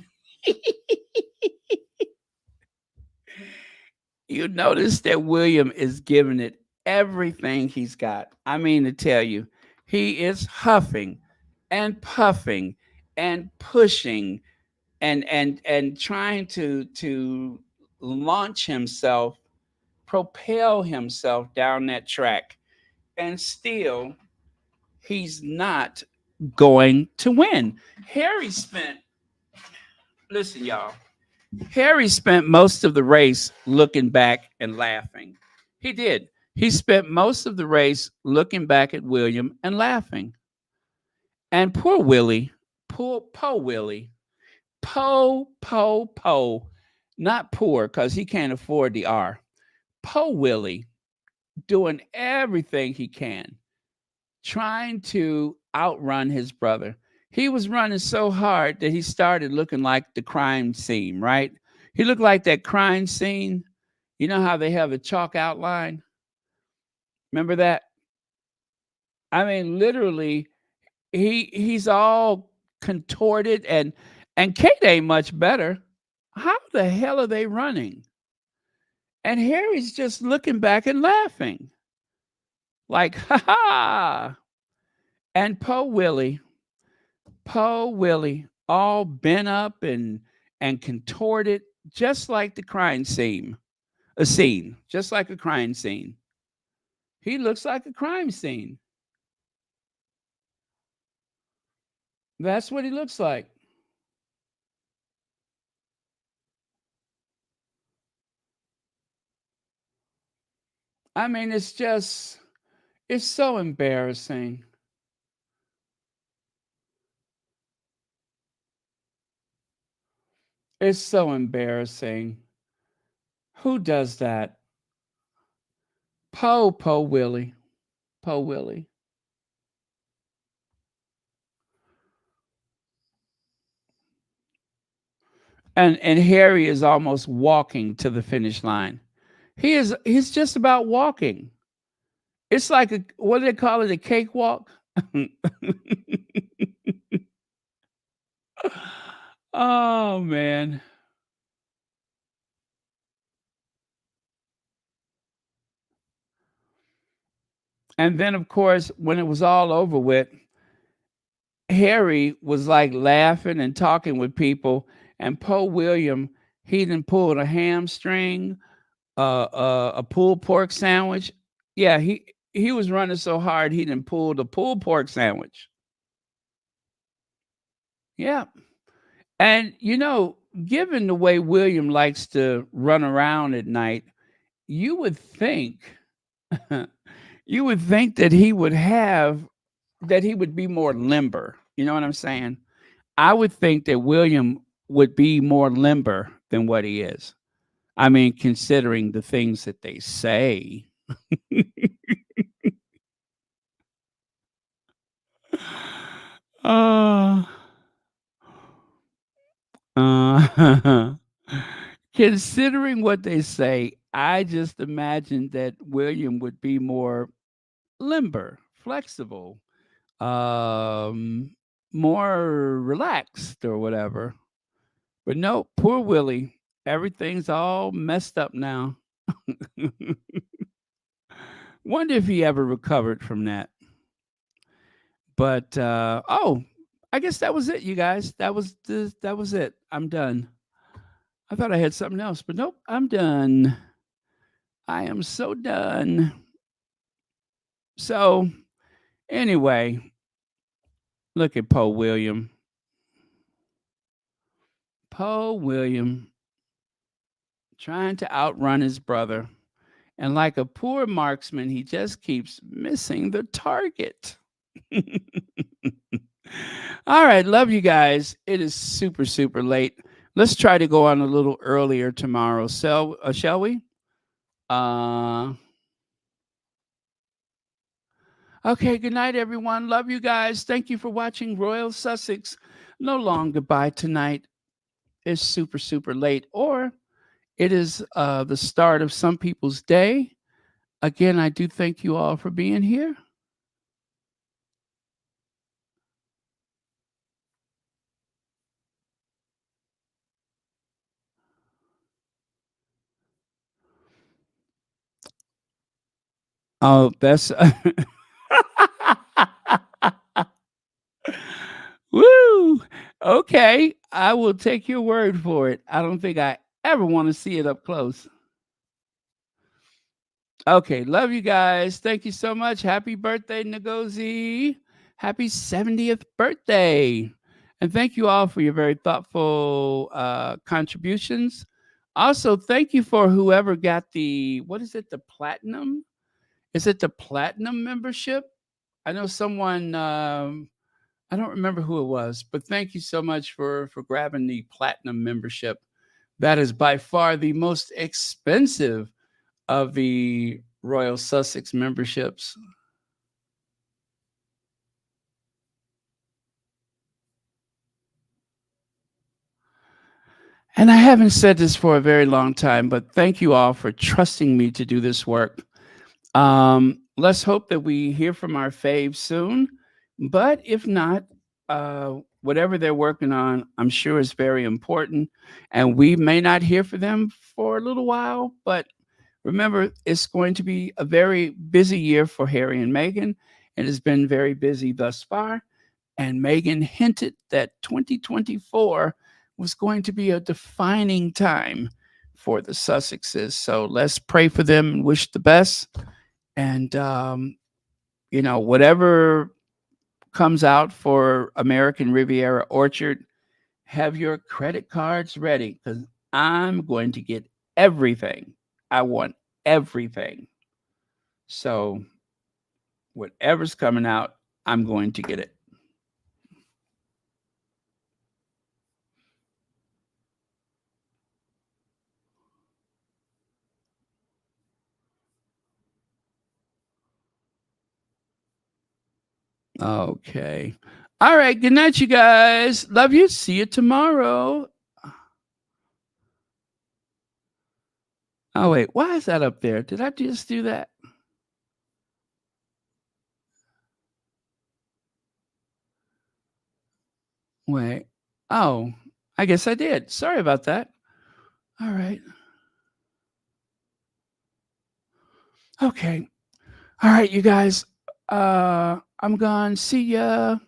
You notice that William is giving it everything he's got. I mean, to tell you, he is huffing and puffing and pushing and trying to launch himself, propel himself down that track, and still he's not going to win. Harry spent, listen, y'all, Harry spent most of the race looking back and laughing. He did. He spent most of the race looking back at William and laughing. And poor Willie, poor Willie, Po, not poor because he can't afford the R. Po Willie doing everything he can, trying to outrun his brother. He was running so hard that he started looking like the crime scene, right? He looked like that crime scene. You know how they have a chalk outline? Remember that? I mean, literally, he's all contorted, and Kate ain't much better. How the hell are they running? And Harry's just looking back and laughing. Like, ha ha. And Po Willie, all bent up and contorted, just like the crime scene. A scene, just like a crime scene. He looks like a crime scene. That's what he looks like. I mean, it's so embarrassing. It's so embarrassing. Who does that? Po Willie. Po Willie. And Harry is almost walking to the finish line. He's just about walking. It's like a, what do they call it? A cakewalk? Oh man. And then of course, when it was all over with, Harry was like laughing and talking with people, and Po William, he done pulled a hamstring, a pulled pork sandwich. Yeah, he was running so hard he done pulled a pulled pork sandwich. Yeah. And given the way William likes to run around at night, you would think you would think that he would be more limber. You know what I'm saying? I would think that William would be more limber than what he is. I mean, considering the things that they say. uh, uh, considering what they say, I just imagine that William would be more limber, flexible, um, more relaxed or whatever. But no, poor Willie. Everything's all messed up now. Wonder if he ever recovered from that. But I guess that was it, you guys. That was it. I'm done. I thought I had something else, but nope, I'm done. I am so done. So anyway, look at Po William. Po William trying to outrun his brother. And like a poor marksman, he just keeps missing the target. All right, love you guys. It is super, super late. Let's try to go on a little earlier tomorrow. So, shall we? Okay, good night, everyone. Love you guys. Thank you for watching Royal Sussex. No long goodbye tonight. It's super, super late, or it is the start of some people's day. Again, I do thank you all for being here. Oh, that's woo. Okay, I will take your word for it. I don't think I ever want to see it up close. Okay, love you guys. Thank you so much. Happy birthday, Ngozi. Happy 70th birthday. And thank you all for your very thoughtful contributions. Also, thank you for whoever got the, what is it, the platinum? Is it the platinum membership? I know someone, I don't remember who it was, but thank you so much for grabbing the platinum membership. That is by far the most expensive of the Royal Sussex memberships. And I haven't said this for a very long time, but thank you all for trusting me to do this work. Let's hope that we hear from our faves soon. But if not, whatever they're working on, I'm sure is very important. And we may not hear from them for a little while, but remember, it's going to be a very busy year for Harry and Meghan. It has been very busy thus far. And Meghan hinted that 2024 was going to be a defining time for the Sussexes. So let's pray for them and wish the best. And, whatever comes out for American Riviera Orchard, have your credit cards ready because I'm going to get everything. I want everything. So, whatever's coming out, I'm going to get it. Okay. All right. Good night, you guys. Love you. See you tomorrow. Oh, wait. Why is that up there? Did I just do that? Wait. Oh, I guess I did. Sorry about that. All right. Okay. All right, you guys. I'm gone. See ya.